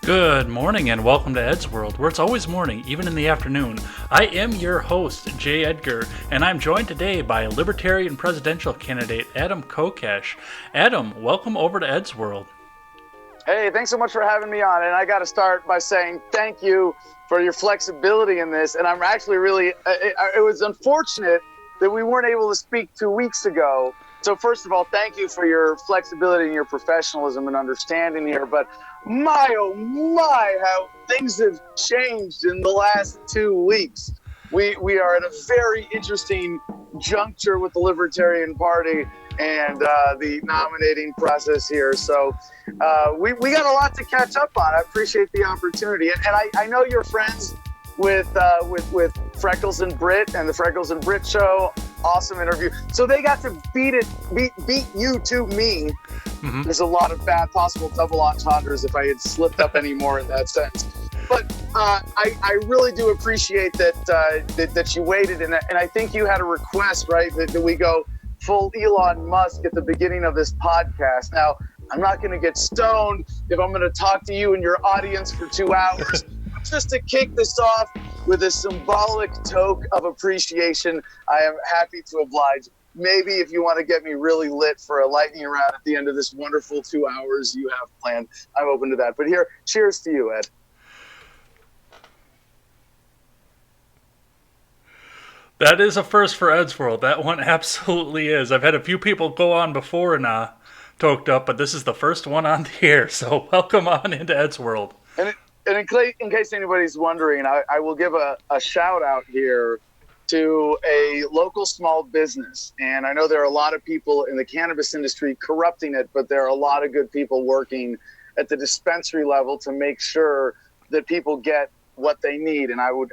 Good morning and welcome to Ed's World, where it's always morning, even in the afternoon. I am your host, Jay Edgar, and I'm joined today by Libertarian presidential candidate Adam Kokesh. Adam, welcome over to Ed's World. Hey, thanks so much for having me on. And I got to start by saying thank you for your flexibility in this. And I'm actually it was unfortunate that we weren't able to speak 2 weeks ago. So first of all, thank you for your flexibility and your professionalism and understanding here. But my, oh my, how things have changed in the last 2 weeks. We are at a very interesting juncture with the Libertarian Party and the nominating process here. So we got a lot to catch up on. I appreciate the opportunity. And I know you're friends with Freckles and Britt and the Freckles and Britt show. Awesome interview. So they got to beat you to me. Mm-hmm. There's a lot of bad possible double entendres if I had slipped up any more in that sense. But I really do appreciate that you waited, and I think you had a request, right, that we go full Elon Musk at the beginning of this podcast. Now, I'm not going to get stoned if I'm going to talk to you and your audience for 2 hours. Just to kick this off with a symbolic token of appreciation, I am happy to oblige. Maybe if you want to get me really lit for a lightning round at the end of this wonderful 2 hours you have planned, I'm open to that. But here, cheers to you, Ed. That is a first for Ed's World. That one absolutely is. I've had a few people go on before and toked up, but this is the first one on the air. So welcome on into Ed's World. And in case anybody's wondering, I will give a shout out here to a local small business. And I know there are a lot of people in the cannabis industry corrupting it, but there are a lot of good people working at the dispensary level to make sure that people get what they need. And I don't,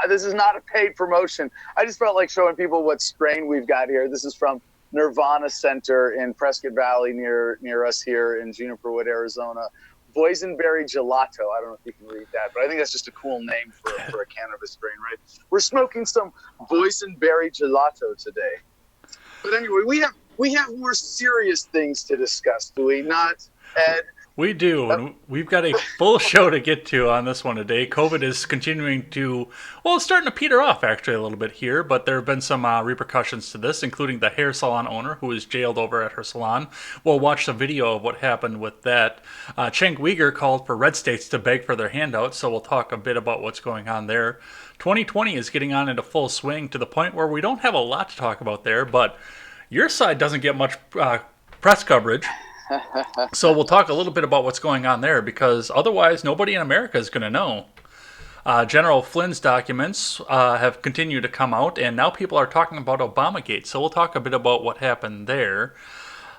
this is not a paid promotion. I just felt like showing people what strain we've got here. This is from Nirvana Center in Prescott Valley near us here in Juniper Wood, Arizona. Boysenberry Gelato. I don't know if you can read that, but I think that's just a cool name for a cannabis strain, right? We're smoking some Boysenberry Gelato today. But anyway, we have more serious things to discuss, do we not, Ed? We do, and we've got a full show to get to on this one today. COVID is continuing to, well, it's starting to peter off actually a little bit here, but there have been some repercussions to this, including the hair salon owner who is jailed over at her salon. We'll watch the video of what happened with that. Cenk Uygur called for red states to beg for their handouts, so we'll talk a bit about what's going on there. 2020 is getting on into full swing to the point where we don't have a lot to talk about there, but your side doesn't get much press coverage. So we'll talk a little bit about what's going on there, because otherwise nobody in America is going to know. General Flynn's documents have continued to come out, and now people are talking about Obamagate. So we'll talk a bit about what happened there.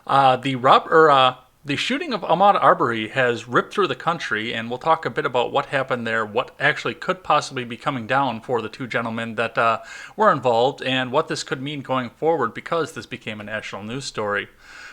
The shooting of Ahmaud Arbery has ripped through the country, and we'll talk a bit about what happened there, what actually could possibly be coming down for the two gentlemen that were involved, and what this could mean going forward because this became a national news story.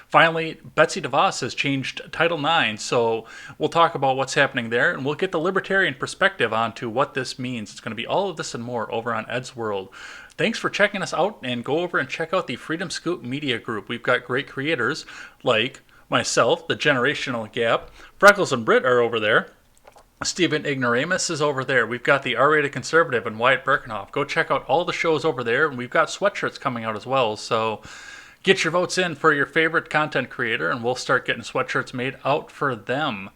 Finally, Betsy DeVos has changed Title IX, so we'll talk about what's happening there, and we'll get the libertarian perspective onto what this means. It's going to be all of this and more over on Ed's World. Thanks for checking us out, and go over and check out the Freedom Scoop Media Group. We've got great creators like myself, the Generational Gap. Freckles and Britt are over there. Stephen Ignoramus is over there. We've got the R-Rated Conservative and Wyatt Birkenhoff. Go check out all the shows over there, and we've got sweatshirts coming out as well, so get your votes in for your favorite content creator, and we'll start getting sweatshirts made out for them.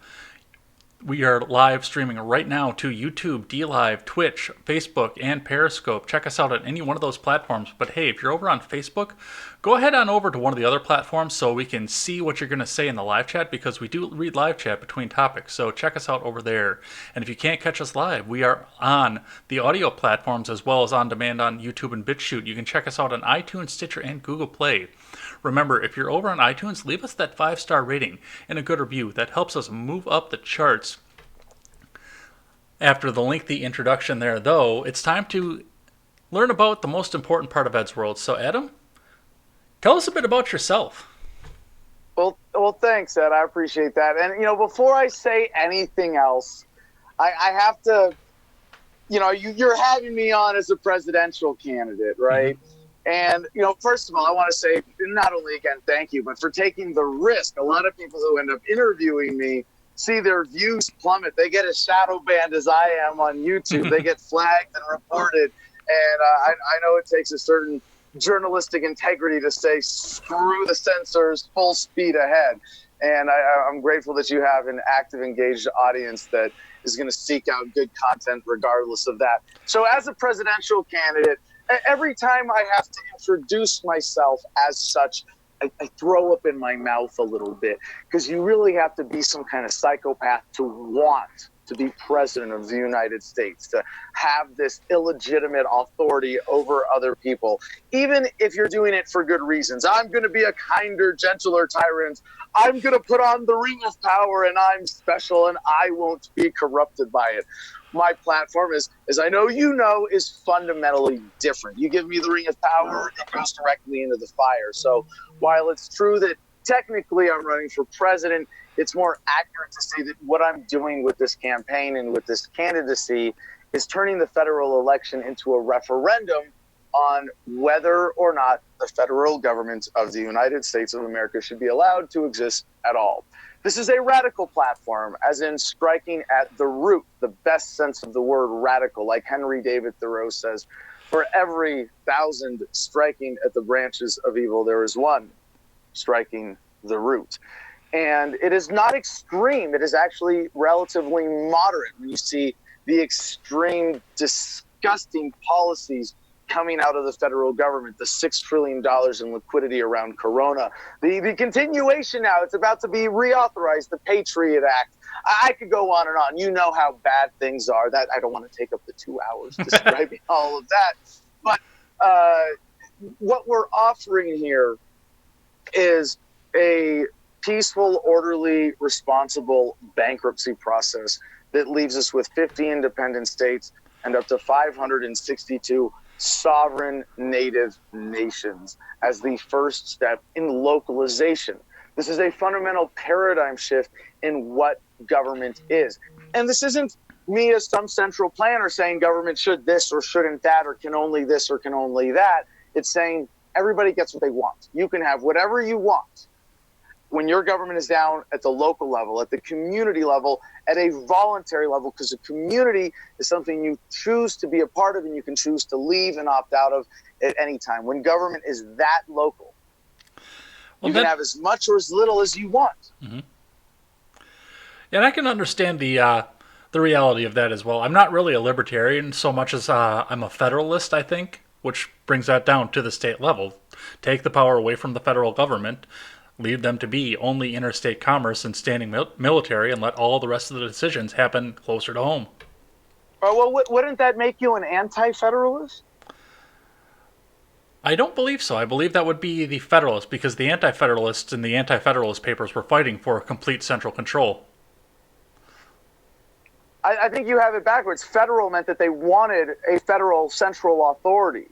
We are live streaming right now to YouTube, DLive, Twitch, Facebook, and Periscope. Check us out on any one of those platforms. But hey, if you're over on Facebook, go ahead on over to one of the other platforms so we can see what you're going to say in the live chat, because we do read live chat between topics. So check us out over there. And if you can't catch us live, we are on the audio platforms as well as on demand on YouTube and BitChute. You can check us out on iTunes, Stitcher, and Google Play. Remember, if you're over on iTunes, leave us that 5-star rating and a good review. That helps us move up the charts. After the lengthy introduction there, though, it's time to learn about the most important part of Ed's World. So, Adam, tell us a bit about yourself. Well, thanks, Ed. I appreciate that. And, before I say anything else, I have to, you're having me on as a presidential candidate, right? Mm-hmm. And, first of all, I want to say not only, again, thank you, but for taking the risk. A lot of people who end up interviewing me see their views plummet. They get as shadow banned as I am on YouTube. They get flagged and reported. And I know it takes a certain journalistic integrity to say, screw the censors, full speed ahead. And I'm grateful that you have an active, engaged audience that is going to seek out good content regardless of that. So as a presidential candidate, every time I have to introduce myself as such, I throw up in my mouth a little bit, because you really have to be some kind of psychopath to want to be president of the United States, to have this illegitimate authority over other people, even if you're doing it for good reasons. I'm going to be a kinder, gentler tyrant. I'm going to put on the ring of power, and I'm special, and I won't be corrupted by it. My platform is, as I know you know, is fundamentally different. You give me the ring of power, it goes directly into the fire. So while it's true that technically I'm running for president, it's more accurate to say that what I'm doing with this campaign and with this candidacy is turning the federal election into a referendum on whether or not the federal government of the United States of America should be allowed to exist at all. This is a radical platform, as in striking at the root, the best sense of the word radical. Like Henry David Thoreau says, for every 1,000 striking at the branches of evil, there is one striking the root. And it is not extreme. It is actually relatively moderate when you see the extreme, disgusting policies coming out of the federal government, the $6 trillion in liquidity around Corona, the continuation now, it's about to be reauthorized, the Patriot Act. I could go on and on. You know how bad things are. That I don't want to take up the 2 hours describing all of that. But what we're offering here is a peaceful, orderly, responsible bankruptcy process that leaves us with 50 independent states and up to 562 sovereign native nations as the first step in localization. This is a fundamental paradigm shift in what government is. And this isn't me as some central planner saying government should this or shouldn't that or can only this or can only that. It's saying everybody gets what they want. You can have whatever you want when your government is down at the local level, at the community level, at a voluntary level, because the community is something you choose to be a part of and you can choose to leave and opt out of at any time. When government is that local, you can have as much or as little as you want. Mm-hmm. And I can understand the reality of that as well. I'm not really a libertarian so much as I'm a federalist, I think, which brings that down to the state level. Take the power away from the federal government, leave them to be only interstate commerce and standing military, and let all the rest of the decisions happen closer to home. Well, wouldn't that make you an anti-federalist? I don't believe so. I believe that would be the Federalists, because the Anti-Federalists and the Anti-Federalist papers were fighting for complete central control. I think you have it backwards. Federal meant that they wanted a federal central authority.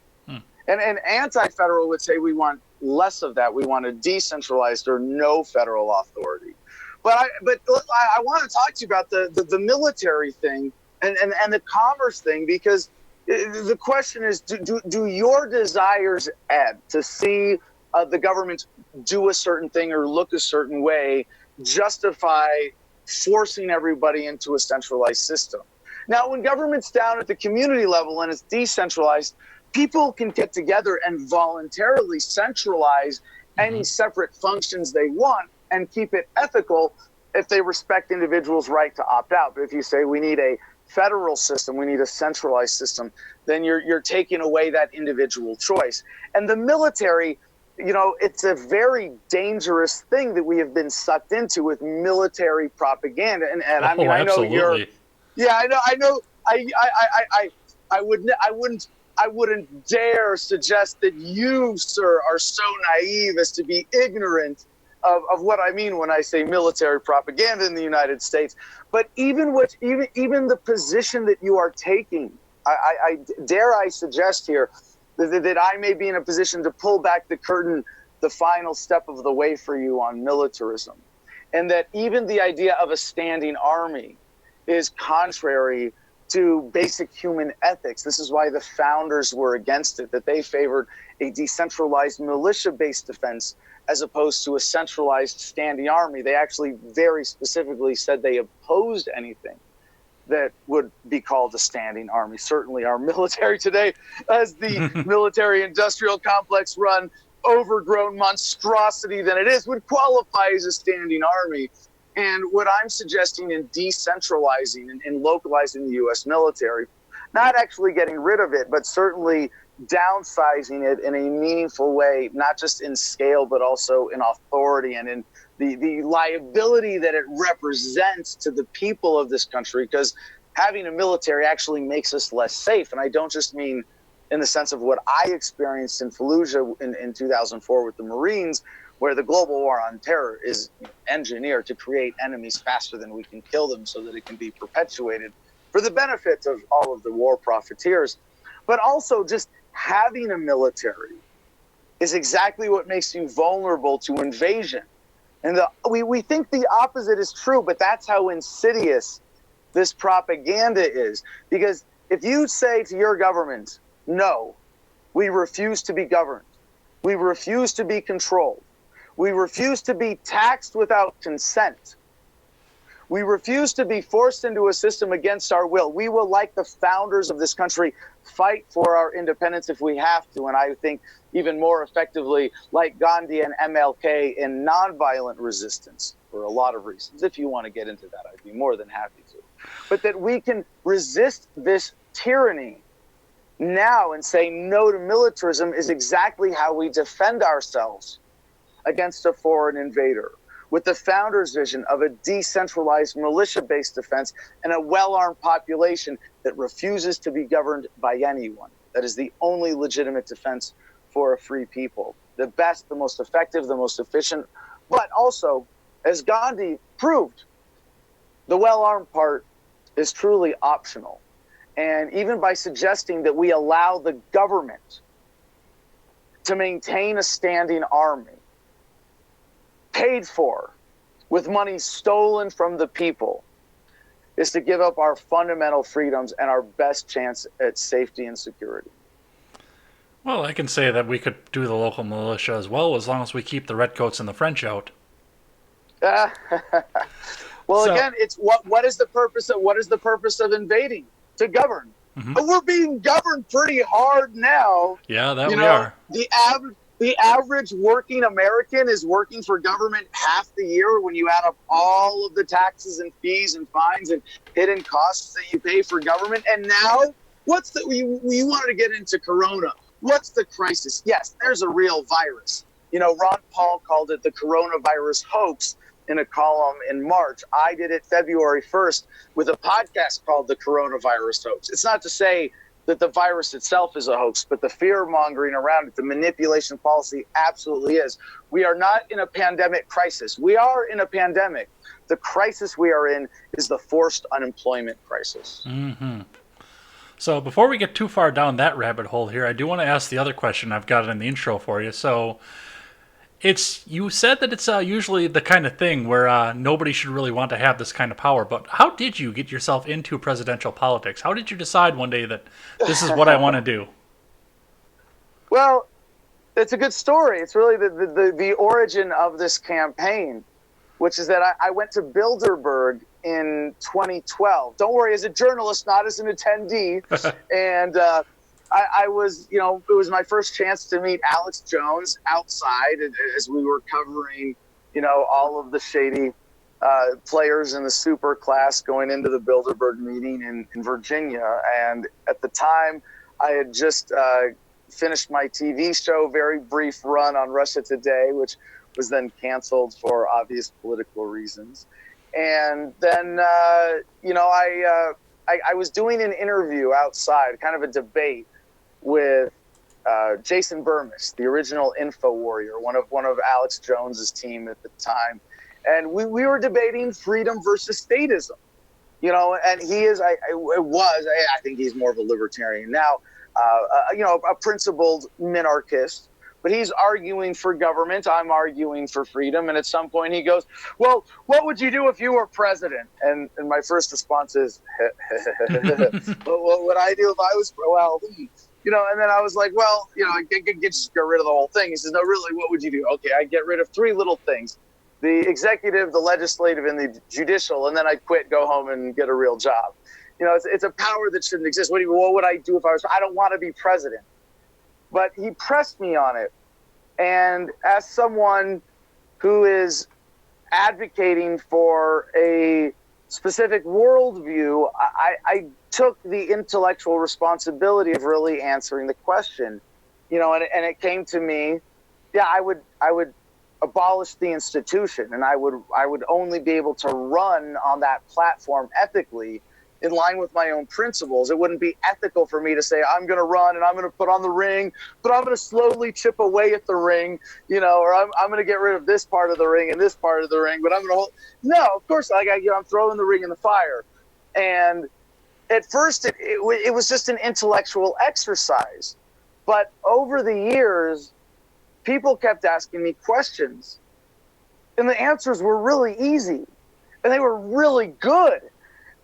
And anti-federal would say we want less of that. We want a decentralized or no federal authority. But I want to talk to you about the military thing and the commerce thing, because the question is, do your desires ebb to see the government do a certain thing or look a certain way justify forcing everybody into a centralized system? Now, when government's down at the community level and it's decentralized, people can get together and voluntarily centralize any separate functions they want and keep it ethical if they respect individuals' right to opt out. But if you say we need a federal system, we need a centralized system, then you're taking away that individual choice. And the military, you know, it's a very dangerous thing that we have been sucked into with military propaganda. And I mean, I know you're, yeah, I know, I wouldn't dare suggest that you, sir, are so naive as to be ignorant of what I mean when I say military propaganda in the United States. But even the position that you are taking, I dare I suggest here that I may be in a position to pull back the curtain, the final step of the way for you on militarism. And that even the idea of a standing army is contrary to basic human ethics. This is why the founders were against it, that they favored a decentralized militia-based defense as opposed to a centralized standing army. They actually very specifically said they opposed anything that would be called a standing army. Certainly our military today, as the military industrial complex run overgrown monstrosity than it is, would qualify as a standing army. And what I'm suggesting in decentralizing and localizing the U.S. military, not actually getting rid of it, but certainly downsizing it in a meaningful way, not just in scale, but also in authority and in the liability that it represents to the people of this country, because having a military actually makes us less safe. And I don't just mean in the sense of what I experienced in Fallujah in 2004 with the Marines, where the global war on terror is engineered to create enemies faster than we can kill them so that it can be perpetuated for the benefit of all of the war profiteers. But also just having a military is exactly what makes you vulnerable to invasion. And we think the opposite is true, but that's how insidious this propaganda is. Because if you say to your government, no, we refuse to be governed, we refuse to be controlled, we refuse to be taxed without consent, we refuse to be forced into a system against our will, we will, like the founders of this country, fight for our independence if we have to. And I think even more effectively, like Gandhi and MLK, in nonviolent resistance for a lot of reasons. If you want to get into that, I'd be more than happy to. But that we can resist this tyranny now and say no to militarism is exactly how we defend ourselves against a foreign invader, with the founders' vision of a decentralized militia-based defense and a well-armed population that refuses to be governed by anyone. That is the only legitimate defense for a free people. The best, the most effective, the most efficient, but also, as Gandhi proved, the well-armed part is truly optional. And even by suggesting that we allow the government to maintain a standing army, paid for with money stolen from the people, is to give up our fundamental freedoms and our best chance at safety and security. Well, I can say that we could do the local militia as well, as long as we keep the redcoats and the French out. Well, so, again, it's what is the purpose of invading? To govern. Mm-hmm. But we're being governed pretty hard now. Yeah, that we are. The average working American is working for government half the year when you add up all of the taxes and fees and fines and hidden costs that you pay for government. And now, we wanted to get into Corona. What's the crisis? Yes, there's a real virus. Ron Paul called it the coronavirus hoax in a column in March. I did it February 1st with a podcast called the coronavirus hoax. It's not to say that the virus itself is a hoax, but the fear mongering around it, the manipulation policy absolutely is. We are not in a pandemic crisis. We are in a pandemic. The crisis we are in is the forced unemployment crisis. Mm-hmm. So before we get too far down that rabbit hole here, I do want to ask the other question I've got in the intro for you. So you said that it's usually the kind of thing where nobody should really want to have this kind of power, but how did you get yourself into presidential politics? How did you decide one day that this is what I want to do? Well, it's a good story. It's really the origin of this campaign, which is that I went to Bilderberg in 2012. Don't worry, as a journalist, not as an attendee. And I was, it was my first chance to meet Alex Jones outside as we were covering, all of the shady players in the super class going into the Bilderberg meeting in Virginia. And at the time, I had just finished my TV show, very brief run on Russia Today, which was then canceled for obvious political reasons. And then, I was doing an interview outside, kind of a debate with Jason Burmis, the original Info Warrior, one of Alex Jones's team at the time, and we were debating freedom versus statism, and he is, I think he's more of a libertarian now, a principled minarchist, but he's arguing for government, I'm arguing for freedom, and at some point he goes, well, what would you do if you were president? And my first response is, what would I do if I was, And then I was like, well, I just get rid of the whole thing. He says, no, really, what would you do? Okay, I get rid of three little things: the executive, the legislative, and the judicial, and then I quit, go home, and get a real job. It's a power that shouldn't exist. What would I do if I don't want to be president. But he pressed me on it. And as someone who is advocating for a specific worldview, I took the intellectual responsibility of really answering the question, and it came to me, I would abolish the institution, and I would only be able to run on that platform ethically, in line with my own principles. It wouldn't be ethical for me to say, I'm going to run and I'm going to put on the ring, but I'm going to slowly chip away at the ring, or I'm going to get rid of this part of the ring and this part of the ring, but I'm going to hold. No, of course, I'm throwing the ring in the fire. And at first it was just an intellectual exercise. But over the years, people kept asking me questions, and the answers were really easy, and they were really good.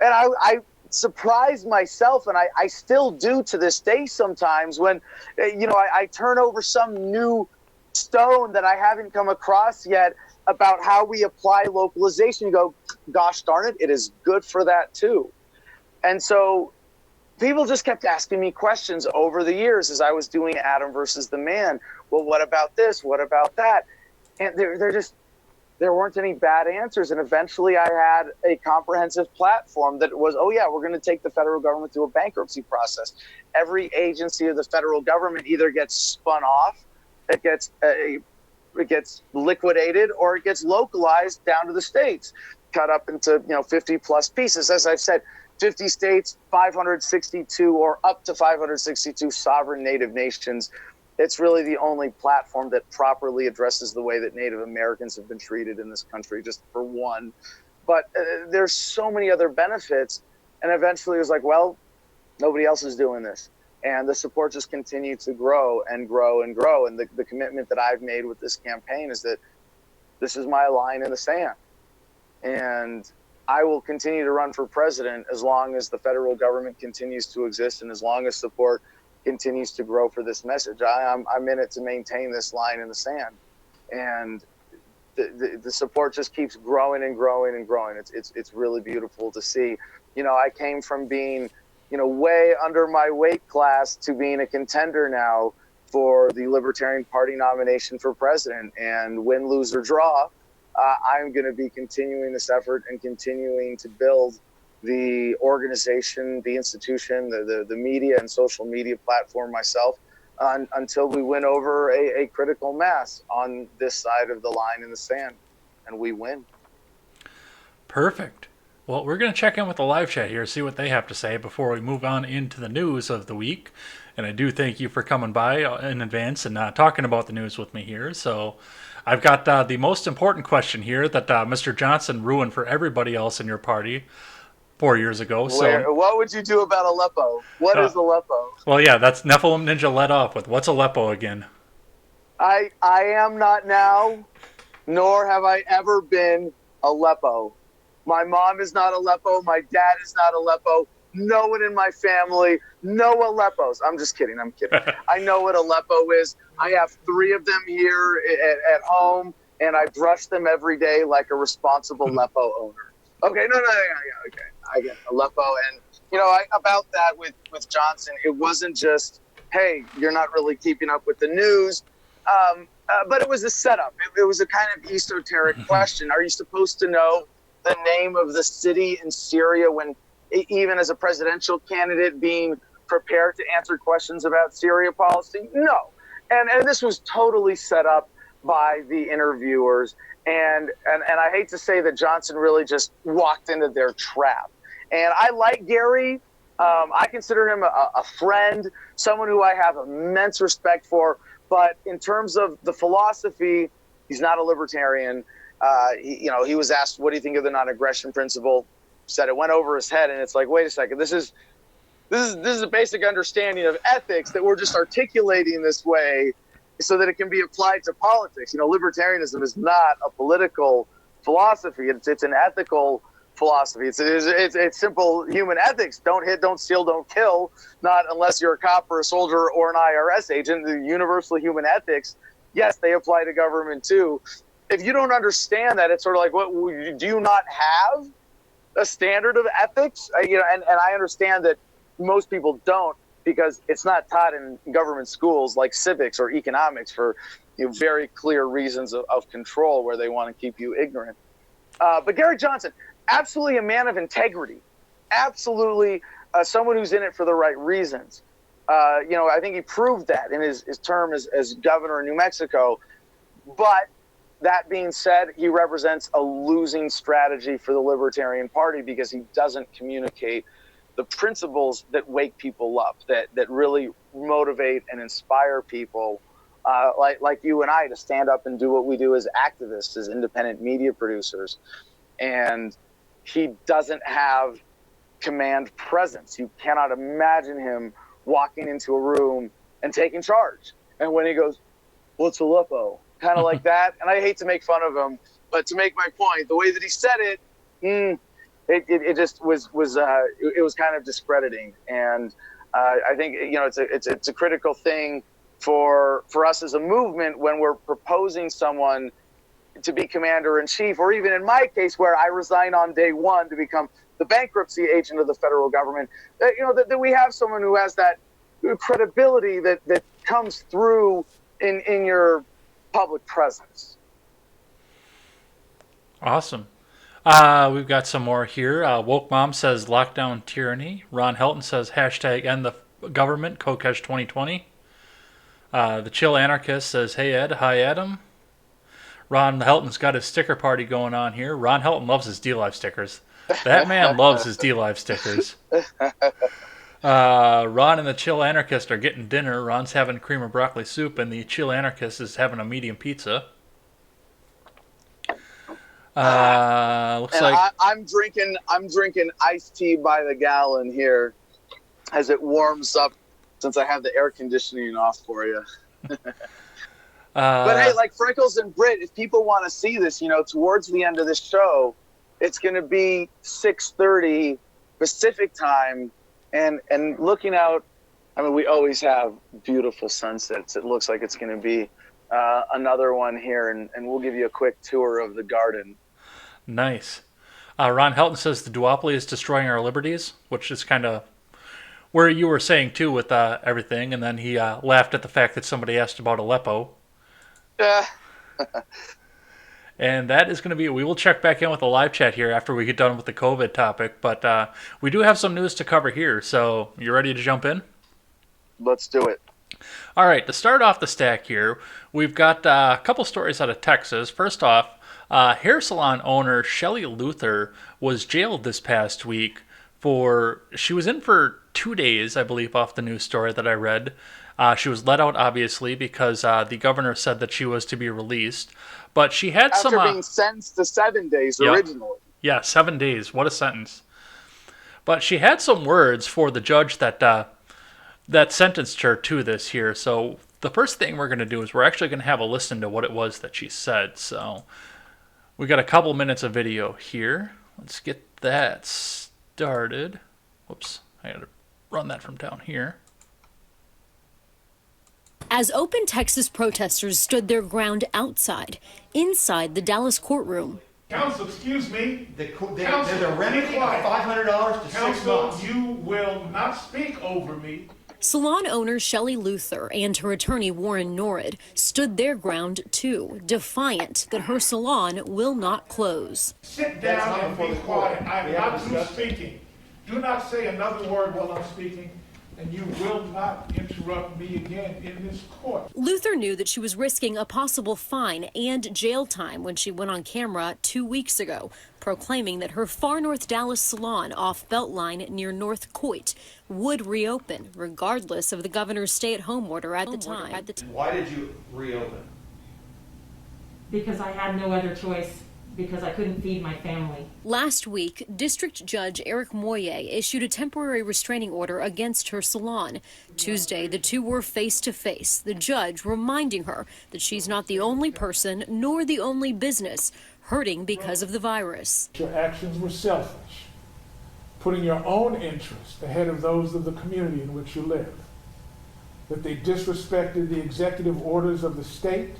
And I surprised myself, and I still do to this day sometimes when, I turn over some new stone that I haven't come across yet about how we apply localization. You go, gosh darn it, it is good for that too. And so people just kept asking me questions over the years as I was doing Adam versus the Man. Well, what about this? What about that? And there weren't any bad answers. And eventually I had a comprehensive platform that was, we're going to take the federal government through a bankruptcy process. Every agency of the federal government either gets spun off, it gets liquidated, or it gets localized down to the states, cut up into 50 plus pieces. As I've said, 50 states, 562 or up to 562 sovereign native nations. It's really the only platform that properly addresses the way that Native Americans have been treated in this country, just for one. But there's so many other benefits. And eventually it was like, well, nobody else is doing this. And the support just continued to grow and grow and grow. And the commitment that I've made with this campaign is that this is my line in the sand. And I will continue to run for president as long as the federal government continues to exist and as long as support continues to grow for this message. I'm in it to maintain this line in the sand, and the support just keeps growing and growing and growing. It's really beautiful to see. I came from being way under my weight class to being a contender now for the Libertarian Party nomination for president, and win, lose, or draw, I'm going to be continuing this effort and continuing to build the organization, the institution, the media and social media platform myself, until we win over a critical mass on this side of the line in the sand, and we win. Perfect. Well, we're going to check in with the live chat here, see what they have to say before we move on into the news of the week. And I do thank you for coming by in advance and talking about the news with me here. So I've got the most important question here that Mr. Johnson ruined for everybody else in your party 4 years ago. So what would you do about Aleppo? What is Aleppo? Well, yeah, that's Nephilim Ninja led off with. What's Aleppo again? I am not now, nor have I ever been Aleppo. My mom is not Aleppo. My dad is not Aleppo. No one in my family, no Aleppos. I'm just kidding. I'm kidding. I know what Aleppo is. I have 3 of them here at home, and I brush them every day like a responsible Aleppo owner. Okay, no, okay. I get Aleppo. And, about that with Johnson, it wasn't just, hey, you're not really keeping up with the news, but it was a setup. It was a kind of esoteric question. Are you supposed to know the name of the city in Syria when, even as a presidential candidate, being prepared to answer questions about Syria policy? No. And this was totally set up by the interviewers. And I hate to say that Johnson really just walked into their trap. And I like Gary. I consider him a friend, someone who I have immense respect for. But in terms of the philosophy, he's not a libertarian. He was asked, what do you think of the non-aggression principle? Said it went over his head. And it's like, wait a second, this is a basic understanding of ethics that we're just articulating this way so that it can be applied to politics. Libertarianism is not a political philosophy. It's an ethical philosophy. It's simple human ethics. Don't hit, don't steal, don't kill. Not unless you're a cop or a soldier or an IRS agent. The universal human ethics, yes, they apply to government too. If you don't understand that, it's sort of like, what do you not have a standard of ethics? And I understand that most people don't, because it's not taught in government schools like civics or economics for very clear reasons of control, where they want to keep you ignorant. But Gary Johnson, absolutely a man of integrity, absolutely someone who's in it for the right reasons. I think he proved that in his term as governor of New Mexico. But that being said, he represents a losing strategy for the Libertarian Party, because he doesn't communicate the principles that wake people up, that really motivate and inspire people like you and I to stand up and do what we do as activists, as independent media producers. And he doesn't have command presence. You cannot imagine him walking into a room and taking charge. And when he goes, "What's Aleppo?" kind of like that. And I hate to make fun of him, but to make my point, the way that he said it, it just was it was kind of discrediting. And I think it's a critical thing for us as a movement when we're proposing someone to be commander in chief, or even in my case where I resign on day one to become the bankruptcy agent of the federal government. That we have someone who has that credibility that comes through in your public presence. Awesome. We've got some more here. Woke Mom says lockdown tyranny. Ron Helton says hashtag end the government, Kokesh 2020. The Chill Anarchist says, hey Ed, hi Adam. Ron Helton's got his sticker party going on here. Ron Helton loves his D-Live stickers. That man loves his D-Live stickers. Ron and the Chill Anarchist are getting dinner. Ron's having cream of broccoli soup, and the Chill Anarchist is having a medium pizza. Looks like I'm drinking iced tea by the gallon here as it warms up, since I have the air conditioning off for you. But hey, like Freckles and Britt, if people want to see this, towards the end of this show, it's going to be 6:30 Pacific time, and looking out. I mean, we always have beautiful sunsets. It looks like it's going to be another one here, and we'll give you a quick tour of the garden. Nice. Ron Helton says the duopoly is destroying our liberties, which is kind of where you were saying too with everything, and then he laughed at the fact that somebody asked about Aleppo. And that is going to be, we will check back in with the live chat here after we get done with the COVID topic, but we do have some news to cover here, so you ready to jump in? Let's do it. All right, to start off the stack here, we've got a couple stories out of Texas. First off, hair salon owner Shelley Luther was jailed this past week she was in for 2 days, I believe, off the news story that I read. She was let out, obviously, because the governor said that she was to be released. But she had After being sentenced to 7 days originally. Yeah, 7 days. What a sentence. But she had some words for the judge that sentenced her to this here. So the first thing we're going to do is we're actually going to have a listen to what it was that she said. So we got a couple minutes of video here. Let's get that started. Whoops, I got to run that from down here. As Open Texas protesters stood their ground outside, inside the Dallas courtroom. Counsel, excuse me. They're remedy of $500 to 6 months. Counsel, you will not speak over me. Salon owner Shelley Luther and her attorney Warren Norrid stood their ground too, defiant that her salon will not close. Sit down and be quiet. I am not through speaking. Do not say another word while I'm speaking, and you will not interrupt me again in this court. Luther knew that she was risking a possible fine and jail time when she went on camera 2 weeks ago, proclaiming that her far north Dallas salon off Beltline near North Coit would reopen, regardless of the governor's stay-at-home order at the time. Why did you reopen? Because I had no other choice, because I couldn't feed my family. Last week, District Judge Eric Moye issued a temporary restraining order against her salon. Tuesday, the two were face-to-face, the judge reminding her that she's not the only person nor the only business. hurting because of the virus. Your actions were selfish, putting your own interests ahead of those of the community in which you live. That they disrespected the executive orders of the state,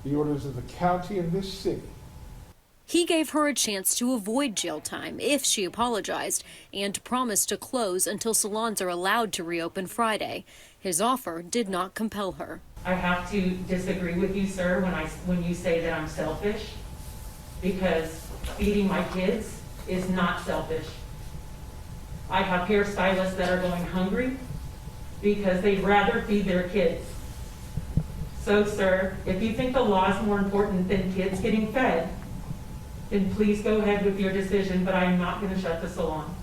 the orders of the county, and this city. He gave her a chance to avoid jail time if she apologized and promised to close until salons are allowed to reopen Friday. His offer did not compel her. I have to disagree with you, sir, when you say that I'm selfish, because feeding my kids is not selfish. I have hairstylists that are going hungry because they'd rather feed their kids. So, sir, if you think the law is more important than kids getting fed, then please go ahead with your decision, but I'm not going to shut the salon.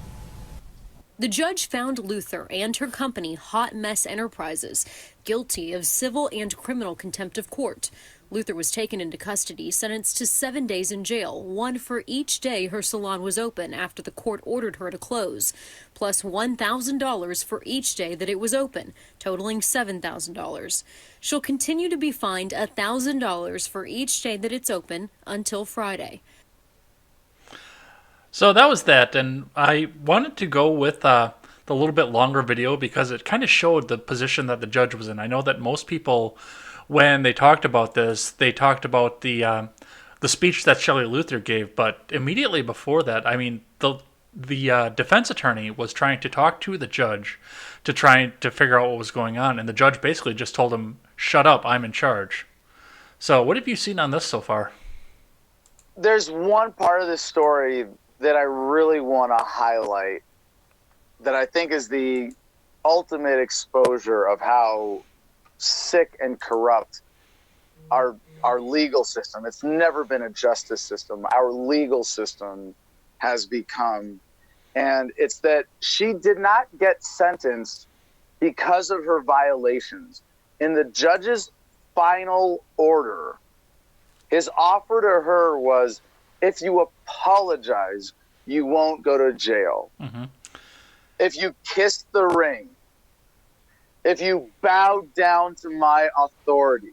The judge found Luther and her company, Hot Mess Enterprises, guilty of civil and criminal contempt of court. Luther was taken into custody, sentenced to 7 days in jail, one for each day her salon was open after the court ordered her to close, plus $1,000 for each day that it was open, totaling $7,000. She'll continue to be fined $1,000 for each day that it's open until Friday. So that was that, and I wanted to go with the little bit longer video because it kind of showed the position that the judge was in. I know that most people, when they talked about this, they talked about the speech that Shelley Luther gave, but immediately before that, I mean, the defense attorney was trying to talk to the judge to try to figure out what was going on, and the judge basically just told him, "Shut up, I'm in charge." So what have you seen on this so far? There's one part of this story that I really want to highlight that I think is the ultimate exposure of how sick and corrupt our legal system. It's never been a justice system. Our legal system has become. And it's that she did not get sentenced because of her violations. In the judge's final order, his offer to her was, if you apologize, you won't go to jail. Mm-hmm. If you kiss the ring, if you bow down to my authority,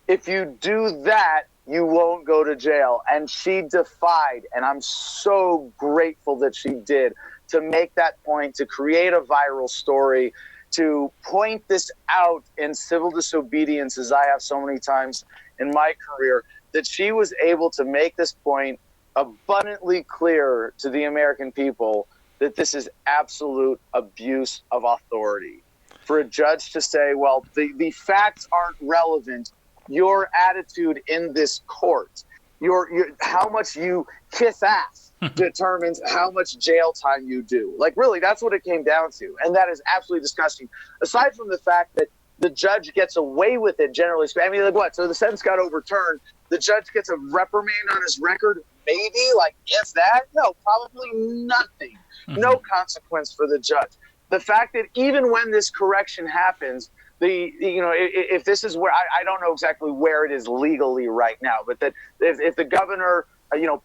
if you do that, you won't go to jail. And she defied, and I'm so grateful that she did, to make that point, to create a viral story, to point this out in civil disobedience, as I have so many times in my career, that she was able to make this point abundantly clear to the American people that this is absolute abuse of authority. For a judge to say, well, the facts aren't relevant, your attitude in this court, your how much you kiss ass determines how much jail time you do. Like, really, that's what it came down to. And that is absolutely disgusting. Aside from the fact that the judge gets away with it, generally speaking. I mean, like, what? So the sentence got overturned. The judge gets a reprimand on his record, maybe, like, if that? No, probably nothing. Mm-hmm. No consequence for the judge. The fact that even when this correction happens, if this is where, I don't know exactly where it is legally right now, but that if the governor,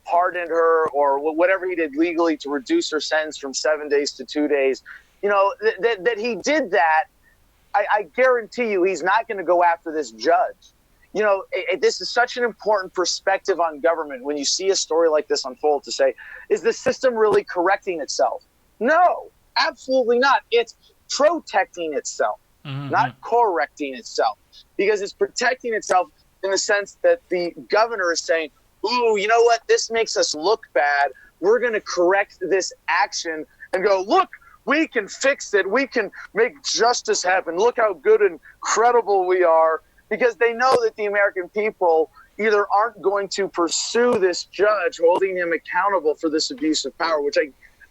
pardoned her or whatever he did legally to reduce her sentence from 7 days to 2 days, that he did that, I guarantee you he's not going to go after this judge. This is such an important perspective on government when you see a story like this unfold, to say, is the system really correcting itself? No, absolutely not. It's protecting itself, not correcting itself, because it's protecting itself in the sense that the governor is saying, ooh, you know what? This makes us look bad. We're going to correct this action and go, look, we can fix it. We can make justice happen. Look how good and credible we are. Because they know that the American people either aren't going to pursue this judge, holding him accountable for this abuse of power, which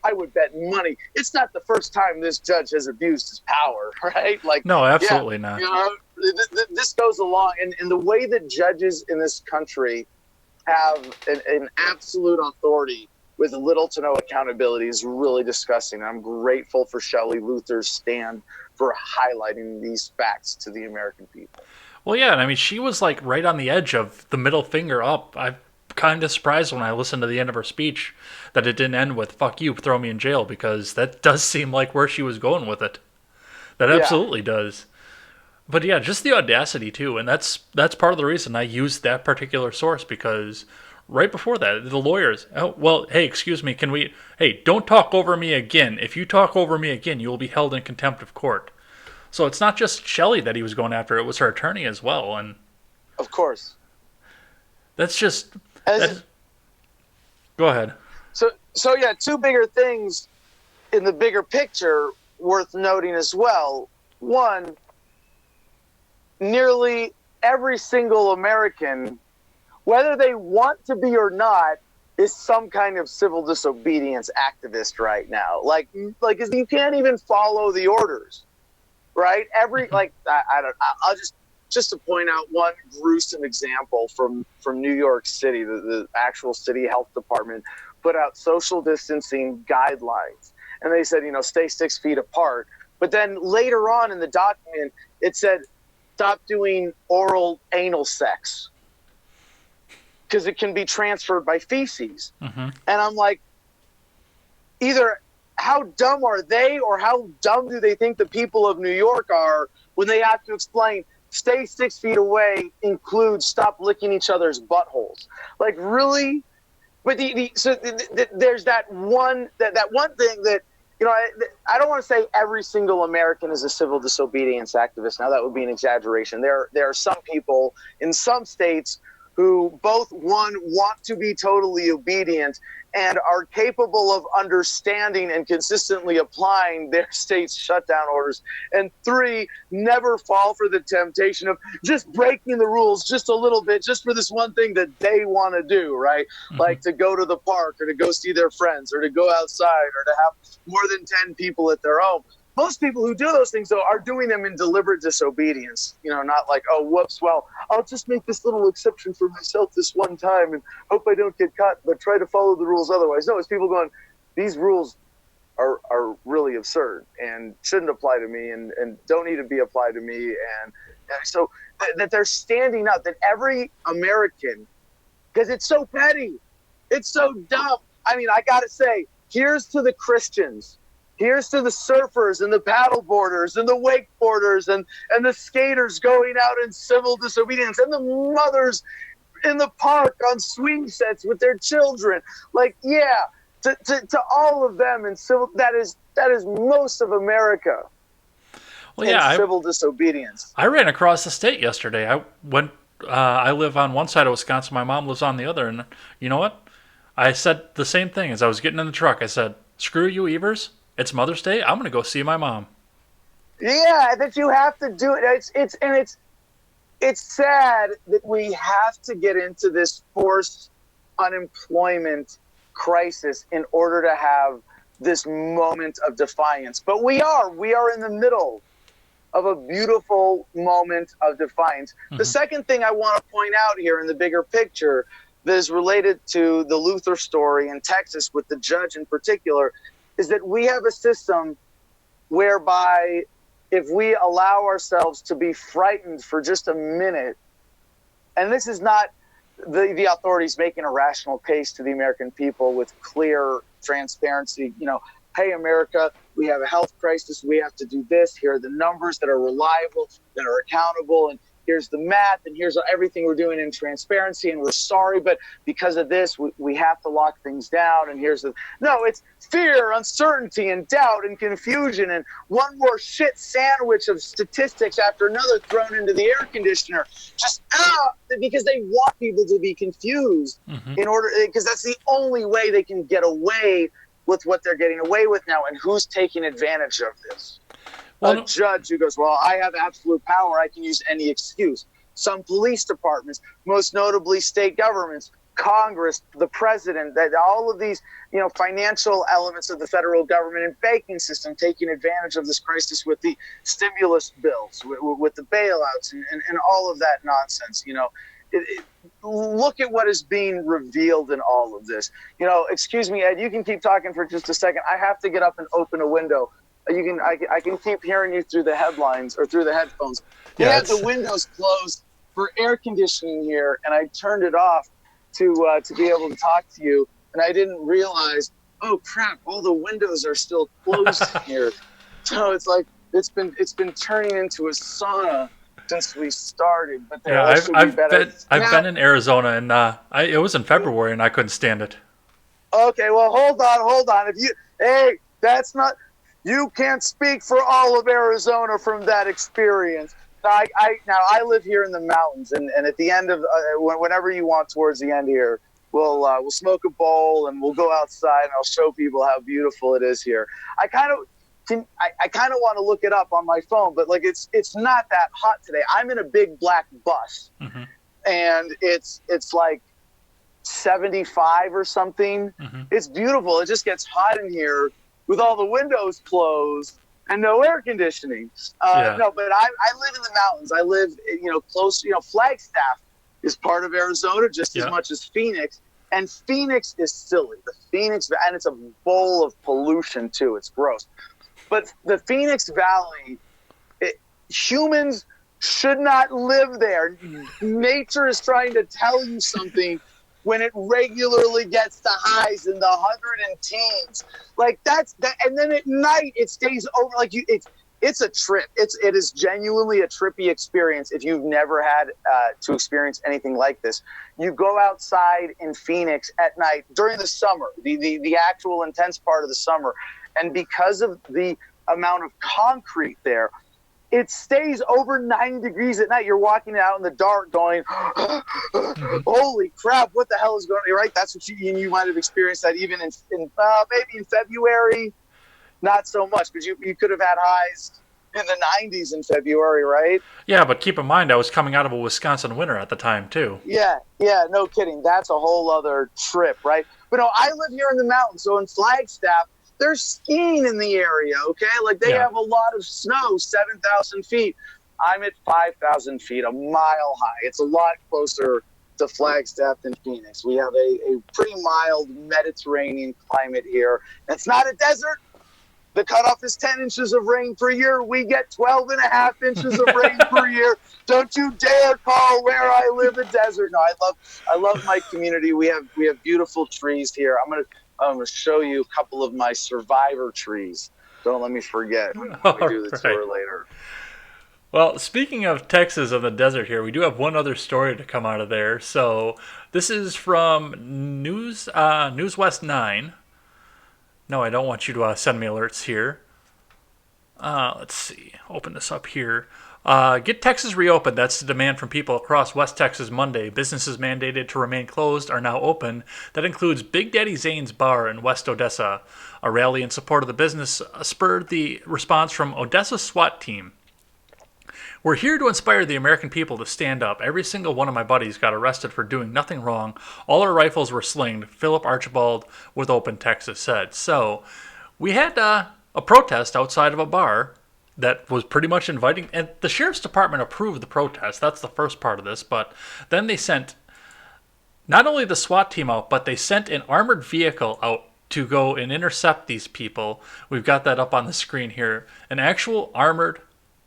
I would bet money. It's not the first time this judge has abused his power, right? Like, no, absolutely not. This goes along. And the way that judges in this country have an absolute authority with little to no accountability is really disgusting. I'm grateful for Shelley Luther's stand for highlighting these facts to the American people. Well, yeah, and I mean, she was like right on the edge of the middle finger up. I'm kind of surprised when I listened to the end of her speech that it didn't end with "fuck you, throw me in jail," because that does seem like where she was going with it. That absolutely does. But yeah, just the audacity too, and that's part of the reason I used that particular source, because Right before that, the lawyers, oh, well, hey, excuse me, hey, don't talk over me again. If you talk over me again, you will be held in contempt of court. So it's not just Shelley that he was going after, it was her attorney as well. And Of course. that's just, As, go ahead. so yeah, two bigger things in the bigger picture worth noting as well. One, nearly every single American, whether they want to be or not, is some kind of civil disobedience activist right now. Like you can't even follow the orders, right? I'll just to point out one gruesome example from New York City, the actual city health department put out social distancing guidelines, and they said, stay 6 feet apart. But then later on in the document, it said, stop doing oral anal sex because it can be transferred by feces. Mm-hmm. And I'm like, either how dumb are they, or how dumb do they think the people of New York are when they have to explain stay 6 feet away includes stop licking each other's buttholes? Like, really? But there's that one thing that, I don't want to say every single American is a civil disobedience activist. Now, that would be an exaggeration. There are some people in some states who both, one, want to be totally obedient and are capable of understanding and consistently applying their state's shutdown orders, and three, never fall for the temptation of just breaking the rules just a little bit, just for this one thing that they want to do, right? Mm-hmm. Like to go to the park, or to go see their friends, or to go outside, or to have more than 10 people at their home. Most people who do those things, though, are doing them in deliberate disobedience. Not like, oh, whoops, well, I'll just make this little exception for myself this one time and hope I don't get caught, but try to follow the rules otherwise. No, it's people going, these rules are really absurd and shouldn't apply to me and don't need to be applied to me. And so that they're standing up, that every American, because it's so petty, it's so dumb. I mean, I got to say, here's to the Christians. Here's to the surfers and the paddleboarders and the wakeboarders and the skaters going out in civil disobedience, and the mothers in the park on swing sets with their children. Like, yeah, to all of them in civil, that is most of America. Well, yeah, civil disobedience. I ran across the state yesterday. I live on one side of Wisconsin. My mom lives on the other, and you know what? I said the same thing as I was getting in the truck. I said, "Screw you, Evers. It's Mother's Day. I'm going to go see my mom." Yeah, that you have to do it. It's sad that we have to get into this forced unemployment crisis in order to have this moment of defiance. But we are in the middle of a beautiful moment of defiance. Mm-hmm. The second thing I want to point out here in the bigger picture that is related to the Luther story in Texas with the judge in particular is that we have a system whereby if we allow ourselves to be frightened for just a minute, and this is not the authorities making a rational case to the American people with clear transparency, hey, America, we have a health crisis, we have to do this, here are the numbers that are reliable, that are accountable, and here's the math, and here's everything we're doing in transparency, and we're sorry, but because of this, we have to lock things down, and no, it's fear, uncertainty, and doubt, and confusion, and one more shit sandwich of statistics after another thrown into the air conditioner, just because they want people to be confused, mm-hmm. Because that's the only way they can get away with what they're getting away with now, and who's taking advantage of this. A judge who goes, well, I have absolute power. I can use any excuse. Some police departments, most notably state governments, Congress, the president, that all of these, financial elements of the federal government and banking system taking advantage of this crisis with the stimulus bills, with the bailouts and all of that nonsense. Look at what is being revealed in all of this. Excuse me, Ed, you can keep talking for just a second. I have to get up and open a window. I can keep hearing you through the headlines or through the headphones. We had the windows closed for air conditioning here, and I turned it off to be able to talk to you, and I didn't realize, oh crap, all the windows are still closed here. So it's like it's been turning into a sauna since we started. But there Yeah, also be better. I've been in Arizona, and it was in February, and I couldn't stand it. Okay, well, hold on. Hey, that's not. You can't speak for all of Arizona from that experience. Now I live here in the mountains, and at the end of whenever you want towards the end here, we'll smoke a bowl and we'll go outside and I'll show people how beautiful it is here. I kind of want to look it up on my phone, but like it's not that hot today. I'm in a big black bus, and it's like 75 or something. It's beautiful. It just gets hot in here with all the windows closed and no air conditioning. No, but I live in the mountains. I live, close. Flagstaff is part of Arizona just as much as Phoenix. And Phoenix is silly. And it's a bowl of pollution too. It's gross. But the Phoenix Valley, humans should not live there. Nature is trying to tell you something when it regularly gets to highs in the 100 and teens. Like that's that, and then at night it stays over. Like it's a trip. It is genuinely a trippy experience if you've never had to experience anything like this. You go outside in Phoenix at night during the summer, the actual intense part of the summer, and because of the amount of concrete there, it stays over 90 degrees at night. You're walking out in the dark going, holy crap, what the hell is going on? Right? That's what you might have experienced that even in maybe in February. Not so much, because you could have had highs in the 90s in February, right? Yeah, but keep in mind, I was coming out of a Wisconsin winter at the time, too. Yeah, no kidding. That's a whole other trip, right? But no, I live here in the mountains, so in Flagstaff, there's skiing in the area, okay? Like, they have a lot of snow, 7,000 feet. I'm at 5,000 feet, a mile high. It's a lot closer to Flagstaff than Phoenix. We have a pretty mild Mediterranean climate here. It's not a desert. The cutoff is 10 inches of rain per year. We get 12 and a half inches of rain per year. Don't you dare call where I live a desert. No, I love my community. We have beautiful trees here. I'm gonna show you a couple of my survivor trees. Don't let me forget when we do the tour later. Well, speaking of Texas and the desert here, we do have one other story to come out of there. So this is from News West 9. No, I don't want you to send me alerts here. Let's see. Open this up here. Get Texas reopened. That's the demand from people across West Texas Monday. Businesses mandated to remain closed are now open. That includes Big Daddy Zane's Bar in West Odessa. A rally in support of the business spurred the response from Odessa's SWAT team. We're here to inspire the American people to stand up. Every single one of my buddies got arrested for doing nothing wrong. All our rifles were slinged, Philip Archibald with Open Texas said. So we had a protest outside of a bar that was pretty much inviting, and the sheriff's department approved the protest. That's the first part of this, but then they sent not only the SWAT team out, but they sent an armored vehicle out to go and intercept these people. We've got that up on the screen here. An actual armored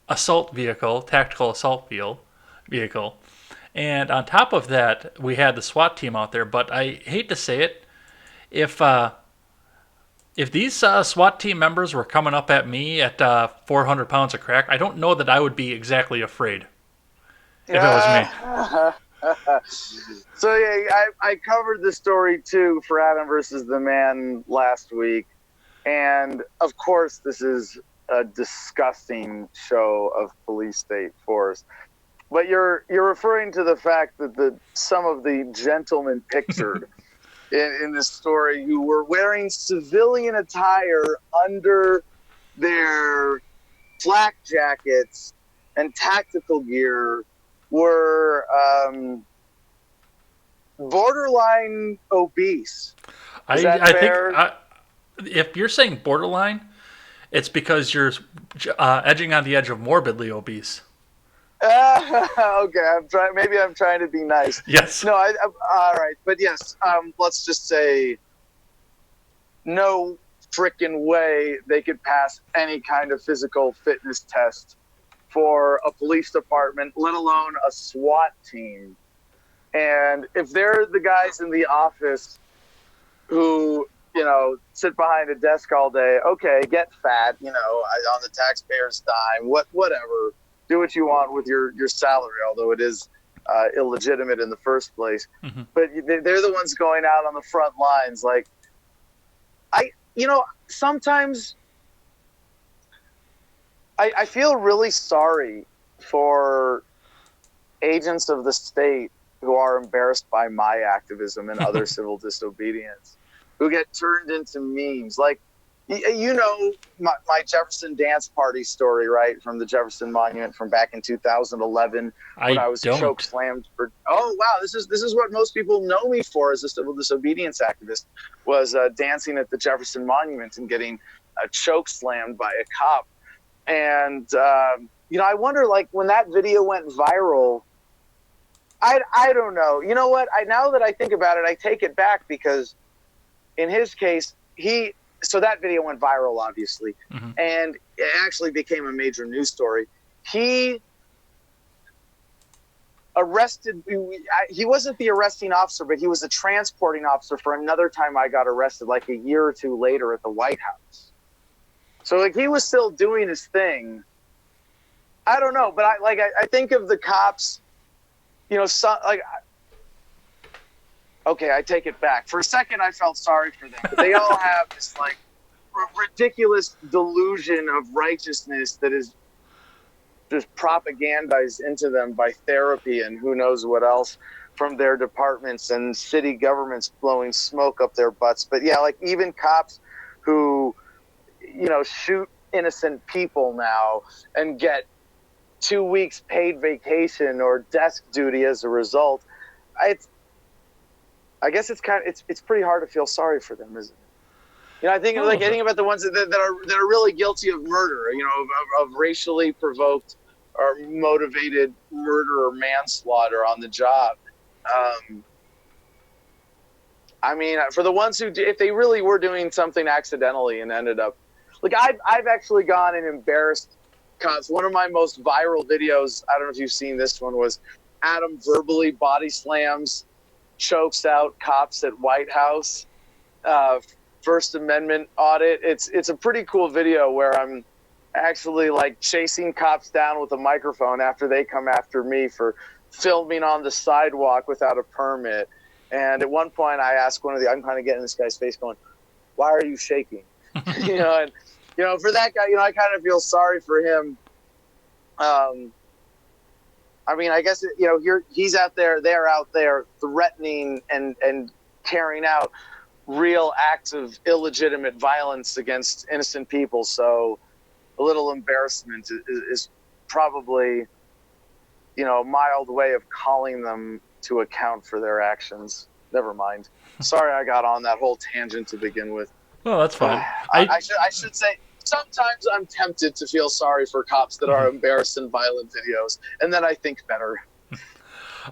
assault vehicle, tactical assault vehicle. And on top of that, we had the SWAT team out there. But I hate to say it, if these SWAT team members were coming up at me at 400 pounds of crack, I don't know that I would be exactly afraid if it was me. So yeah, I covered the story too for Adam versus the Man last week, and of course this is a disgusting show of police state force. But you're referring to the fact that some of the gentlemen pictured in this story who were wearing civilian attire under their flak jackets and tactical gear were borderline obese. Is that fair? think if you're saying borderline, it's because you're edging on the edge of morbidly obese. Okay, maybe I'm trying to be nice. Yes. No, all right, but yes. Let's just say, no frickin' way they could pass any kind of physical fitness test for a police department, let alone a SWAT team. And if they're the guys in the office who, sit behind a desk all day, okay, get fat, on the taxpayer's dime, whatever. do what you want with your salary, although it is illegitimate in the first place. Mm-hmm. But they're the ones going out on the front lines. Like, sometimes I feel really sorry for agents of the state who are embarrassed by my activism and other civil disobedience, who get turned into memes. Like, my Jefferson dance party story, right, from the Jefferson Monument from back in 2011 when I was choke slammed for. Oh wow, this is what most people know me for as a civil disobedience activist, was dancing at the Jefferson Monument and getting choke slammed by a cop. And I wonder, like, when that video went viral, I don't know. You know what? Now that I think about it, I take it back, because in his case, so that video went viral, obviously, mm-hmm. and it actually became a major news story. He arrested. He wasn't the arresting officer, but he was the transporting officer for another time I got arrested, like a year or two later at the White House. So, like, he was still doing his thing. I don't know, but I think of the cops. Okay, I take it back. For a second, I felt sorry for them. But they all have this, like, ridiculous delusion of righteousness that is just propagandized into them by therapy and who knows what else from their departments and city governments blowing smoke up their butts. But yeah, like, even cops who, shoot innocent people now and get 2 weeks paid vacation or desk duty as a result. I guess it's pretty hard to feel sorry for them, isn't it? I think I think about the ones that are really guilty of murder, of racially provoked or motivated murder or manslaughter on the job. For the ones who, if they really were doing something accidentally and ended up, like, I've actually gone and embarrassed cops. One of my most viral videos, I don't know if you've seen this one, was Adam verbally body slams, chokes out cops at White House, First Amendment audit. It's a pretty cool video where I'm actually, like, chasing cops down with a microphone after they come after me for filming on the sidewalk without a permit. And at one point I asked I'm kind of getting in this guy's face going, "Why are you shaking?" And for that guy, I kind of feel sorry for him. I guess, he's out there, they're out there threatening and carrying out real acts of illegitimate violence against innocent people. So a little embarrassment is probably, a mild way of calling them to account for their actions. Never mind. Sorry I got on that whole tangent to begin with. Well, that's fine. I should say, sometimes I'm tempted to feel sorry for cops that are embarrassed in violent videos, and then I think better.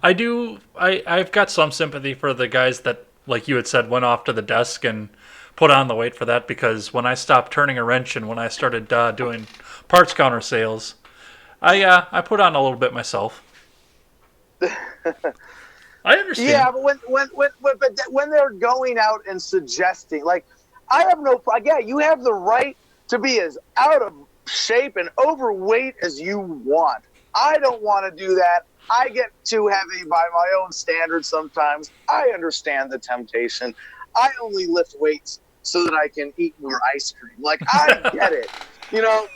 I've got some sympathy for the guys that, like you had said, went off to the desk and put on the weight for that, because when I stopped turning a wrench and when I started doing parts counter sales, I put on a little bit myself. I understand. Yeah, but when they're going out and suggesting, like, I have you have the right to be as out of shape and overweight as you want. I don't want to do that. I get too heavy by my own standards sometimes. I understand the temptation. I only lift weights so that I can eat more ice cream. Like, I get it, And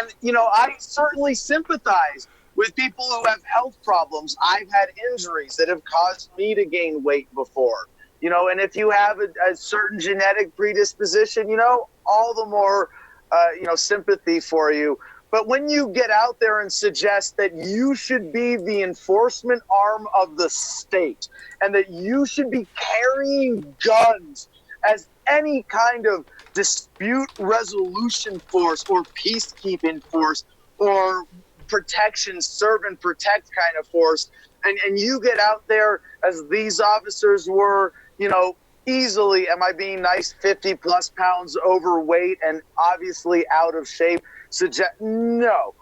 I certainly sympathize with people who have health problems. I've had injuries that have caused me to gain weight before. And if you have a certain genetic predisposition, all the more, sympathy for you. But when you get out there and suggest that you should be the enforcement arm of the state and that you should be carrying guns as any kind of dispute resolution force or peacekeeping force or protection, serve and protect kind of force, and you get out there as these officers were, easily, am I being nice, 50 plus pounds overweight and obviously out of shape, no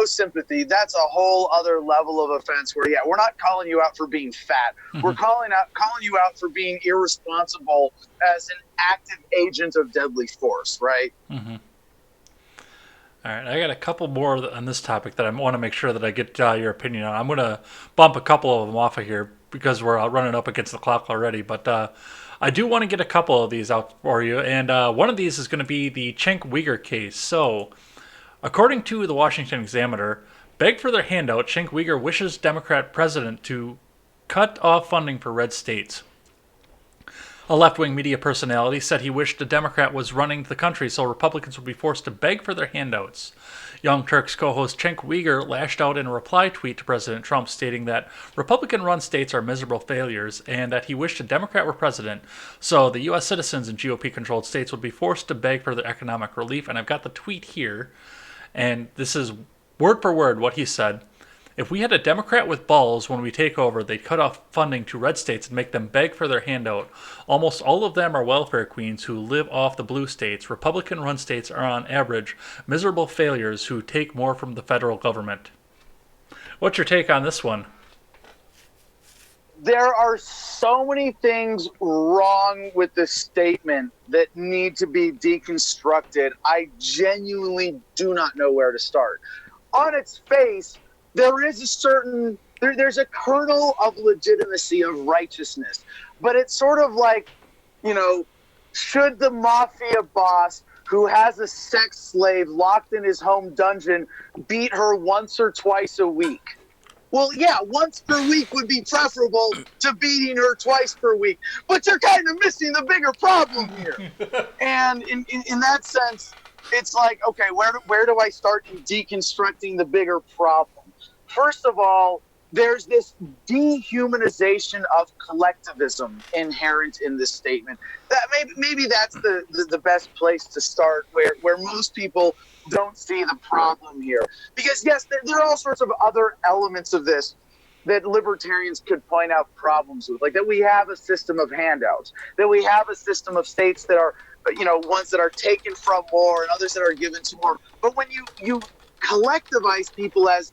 sympathy. That's a whole other level of offense where, we're not calling you out for being fat. Mm-hmm. We're calling you out for being irresponsible as an active agent of deadly force, right? Mm-hmm. All right, I got a couple more on this topic that I want to make sure that I get your opinion on. I'm going to bump a couple of them off of here because we're running up against the clock already. But I do want to get a couple of these out for you. And one of these is going to be the Cenk Uyghur case. So, according to the Washington Examiner, begged for their handout, Cenk Uyghur wishes Democrat president to cut off funding for red states. A left-wing media personality said he wished a Democrat was running the country so Republicans would be forced to beg for their handouts. Young Turks co-host Cenk Uyghur lashed out in a reply tweet to President Trump stating that Republican-run states are miserable failures and that he wished a Democrat were president so the U.S. citizens in GOP-controlled states would be forced to beg for their economic relief. And I've got the tweet here, and this is word for word what he said. If we had a Democrat with balls when we take over, they'd cut off funding to red states and make them beg for their handout. Almost all of them are welfare queens who live off the blue states. Republican-run states are on average miserable failures who take more from the federal government. What's your take on this one? There are so many things wrong with this statement that need to be deconstructed. I genuinely do not know where to start. On its face, there is a certain, there's a kernel of legitimacy, of righteousness. But it's sort of like, should the mafia boss who has a sex slave locked in his home dungeon beat her once or twice a week? Well, yeah, once per week would be preferable to beating her twice per week. But you're kind of missing the bigger problem here. And in that sense, it's like, okay, where do I start in deconstructing the bigger problem? First of all, there's this dehumanization of collectivism inherent in this statement. That maybe that's the best place to start, where most people don't see the problem here. Because yes, there are all sorts of other elements of this that libertarians could point out problems with, like that we have a system of handouts, that we have a system of states that are, ones that are taken from more and others that are given to more. But when you collectivize people as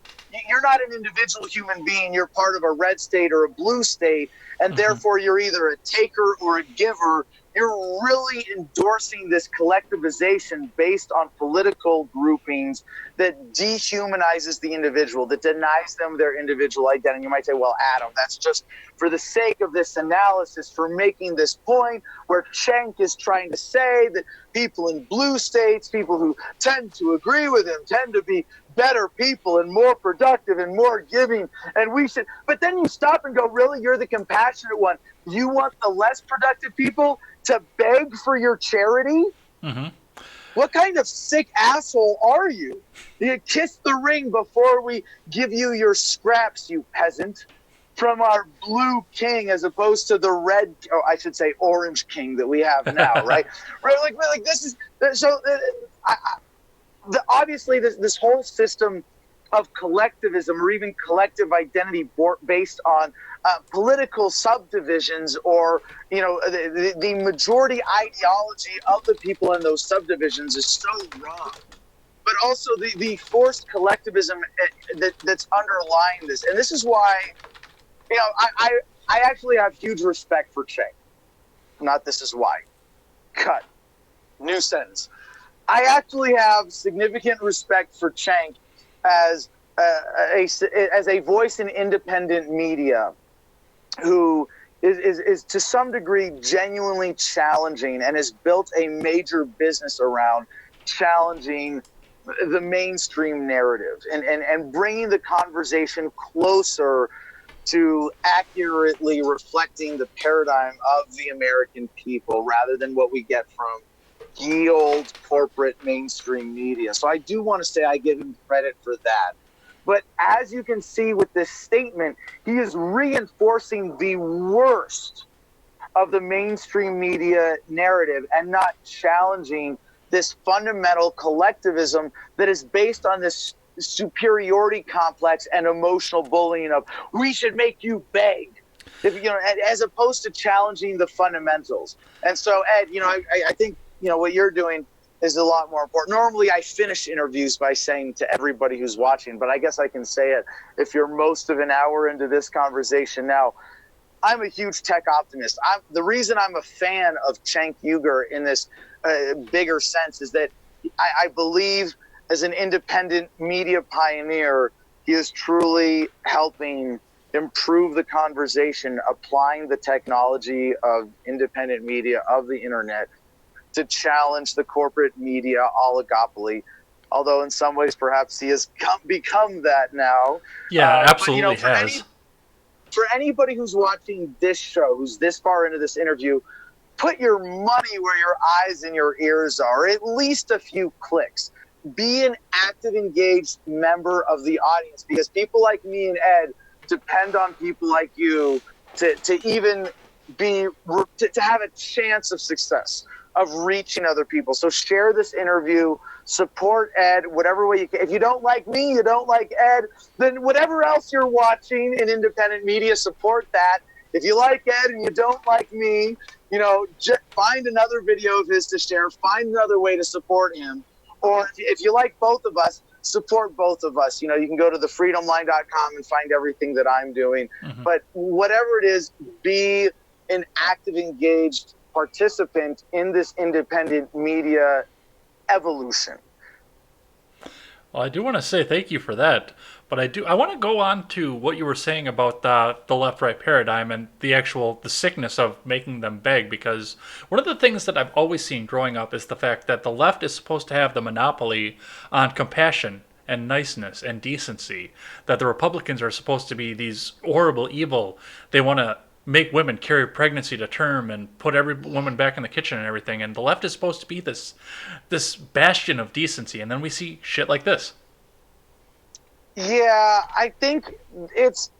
you're not an individual human being, you're part of a red state or a blue state, and therefore you're either a taker or a giver, you're really endorsing this collectivization based on political groupings that dehumanizes the individual, that denies them their individual identity. You might say, well, Adam, that's just for the sake of this analysis, for making this point where Cenk is trying to say that people in blue states, people who tend to agree with him, tend to be better people and more productive and more giving, and we should. But then you stop and go, really, you're the compassionate one. You want the less productive people to beg for your charity? Mm-hmm. What kind of sick asshole are you? You kiss the ring before we give you your scraps, you peasant, from our blue king as opposed to the red, or I should say orange king that we have now, right? Right? Like this is so. Obviously, this whole system of collectivism or even collective identity based on political subdivisions or, the majority ideology of the people in those subdivisions is so wrong. But also the forced collectivism that's underlying this. And this is why, I actually have huge respect for Cenk. Not this is why. Cut. New sentence. I actually have significant respect for Cenk as a voice in independent media who is to some degree genuinely challenging and has built a major business around challenging the mainstream narrative and bringing the conversation closer to accurately reflecting the paradigm of the American people rather than what we get from ye old corporate mainstream media. So I do want to say I give him credit for that. But as you can see with this statement, he is reinforcing the worst of the mainstream media narrative and not challenging this fundamental collectivism that is based on this superiority complex and emotional bullying of we should make you beg, as opposed to challenging the fundamentals. And so, Ed, I think what you're doing is a lot more important. Normally, I finish interviews by saying to everybody who's watching, but I guess I can say it if you're most of an hour into this conversation now. I'm a huge tech optimist. The reason I'm a fan of Cenk Uyghur in this bigger sense is that I believe as an independent media pioneer, he is truly helping improve the conversation, applying the technology of independent media, of the internet, to challenge the corporate media oligopoly. Although in some ways, perhaps he has become that now. Yeah, But you know, absolutely has. for anybody who's watching this show, who's this far into this interview, put your money where your eyes and your ears are, at least a few clicks. Be an active, engaged member of the audience, because people like me and Ed depend on people like you to even be to have a chance of success, of reaching other people. So share this interview, support Ed whatever way you can. If you don't like me, you don't like Ed, then whatever else you're watching in independent media, support that. If you like Ed and you don't like me, you know, find another video of his to share, find another way to support him. Or if you like both of us, support both of us. You know, you can go to thefreedomline.com and find everything that I'm doing. Mm-hmm. But whatever it is, be an active, engaged participant in this independent media evolution. Well, I do want to say thank you for that, but I want to go on to what you were saying about the left-right paradigm and the sickness of making them beg, because one of the things that I've always seen growing up is the fact that the left is supposed to have the monopoly on compassion and niceness and decency, that the Republicans are supposed to be these horrible evil. They want to make women carry pregnancy to term and put every woman back in the kitchen and everything. And the left is supposed to be this bastion of decency. And then we see shit like this. Yeah, I think it's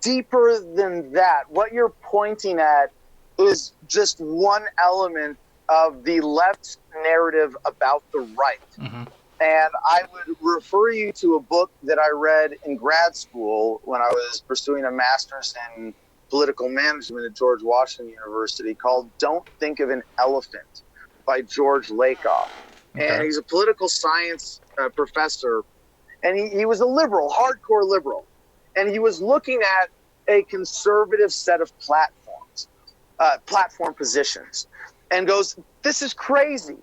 deeper than that. What you're pointing at is just one element of the left's narrative about the right. Mm-hmm. And I would refer you to a book that I read in grad school when I was pursuing a master's in political management at George Washington University, called Don't Think of an Elephant by George Lakoff. Okay. And he's a political science professor, and he was a liberal, hardcore liberal. And he was looking at a conservative set of platform positions, and goes, this is crazy.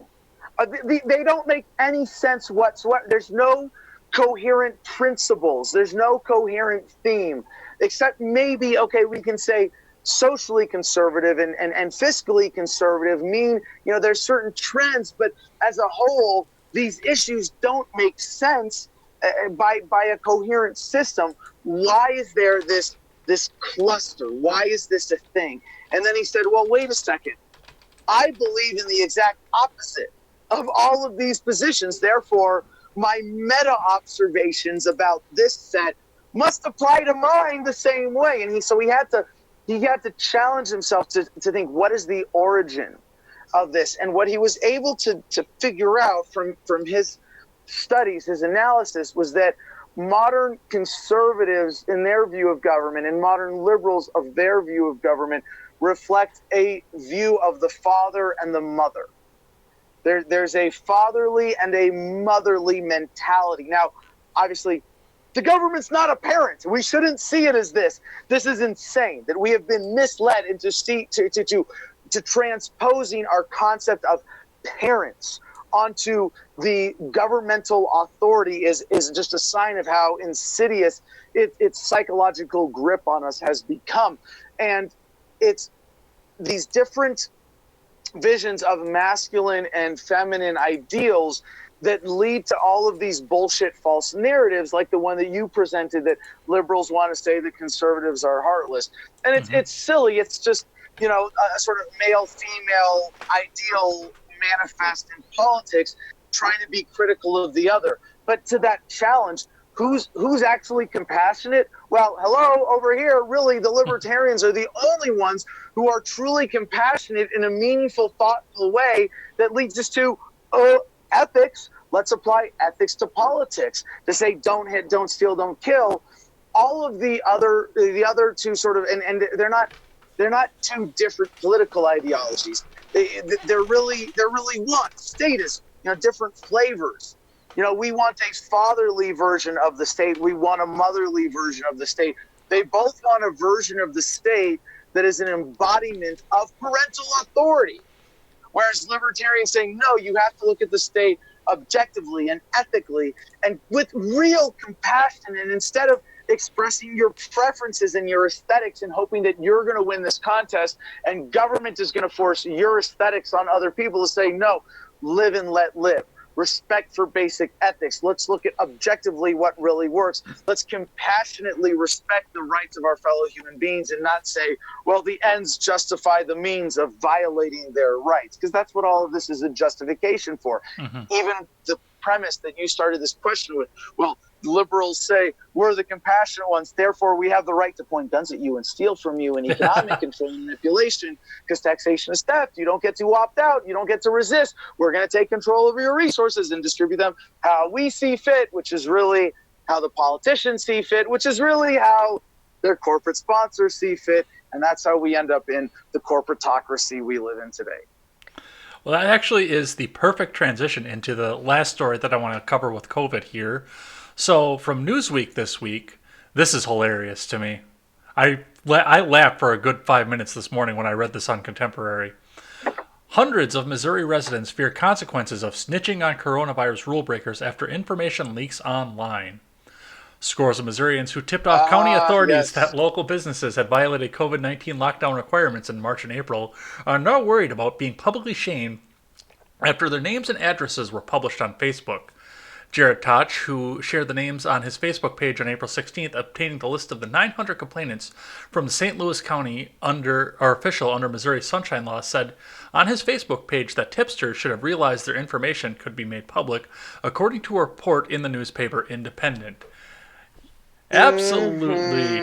They don't make any sense whatsoever. There's no coherent principles. There's no coherent theme, except maybe, okay, we can say socially conservative and fiscally conservative mean, you know, there's certain trends, but as a whole, these issues don't make sense by a coherent system. Why is there this cluster? Why is this a thing? And then he said, well, wait a second. I believe in the exact opposite of all of these positions. Therefore, my meta observations about this set must apply to mine the same way. And he had to challenge himself to think, what is the origin of this? And what he was able to figure out from his studies, his analysis, was that modern conservatives in their view of government and modern liberals of their view of government reflect a view of the father and the mother. There's a fatherly and a motherly mentality. Now, obviously, the government's not a parent. We shouldn't see it as this. This is insane that we have been misled into transposing our concept of parents onto the governmental authority is just a sign of how insidious its psychological grip on us has become. And it's these different visions of masculine and feminine ideals that lead to all of these bullshit false narratives, like the one that you presented, that liberals want to say that conservatives are heartless. And it's silly. It's just, you know, a sort of male-female ideal manifest in politics, trying to be critical of the other. But to that challenge, who's actually compassionate? Well, hello, over here, really, the libertarians are the only ones who are truly compassionate in a meaningful, thoughtful way that leads us to ethics. Let's apply ethics to politics, to say don't hit, don't steal, don't kill. All of the other two sort of, and they're not two different political ideologies. They're really one. Status, you know, different flavors. You know, we want a fatherly version of the state. We want a motherly version of the state. They both want a version of the state that is an embodiment of parental authority. Whereas libertarians saying, no, you have to look at the state objectively and ethically and with real compassion. And instead of expressing your preferences and your aesthetics and hoping that you're going to win this contest and government is going to force your aesthetics on other people, to say, no, live and let live. Respect for basic ethics. Let's look at objectively what really works. Let's compassionately respect the rights of our fellow human beings and not say, well, the ends justify the means of violating their rights, because that's what all of this is a justification for. Even the premise that you started this question with, well, liberals say we're the compassionate ones, therefore we have the right to point guns at you and steal from you and economic control and manipulation, because taxation is theft. You don't get to opt out. You don't get to resist. We're going to take control over your resources and distribute them how we see fit, which is really how the politicians see fit, which is really how their corporate sponsors see fit. And that's how we end up in the corporatocracy we live in today. Well, that actually is the perfect transition into the last story that I want to cover with COVID here. So from Newsweek this week, this is hilarious to me. I laughed for a good 5 minutes this morning when I read this on Contemporary. Hundreds of Missouri residents fear consequences of snitching on coronavirus rule breakers after information leaks online. Scores of Missourians who tipped off county authorities that local businesses had violated COVID-19 lockdown requirements in March and April are now worried about being publicly shamed after their names and addresses were published on Facebook. Jared Toch, who shared the names on his Facebook page on April 16th, obtaining the list of the 900 complainants from the St. Louis County official under Missouri Sunshine Law, said on his Facebook page that tipsters should have realized their information could be made public, according to a report in the newspaper Independent. Absolutely.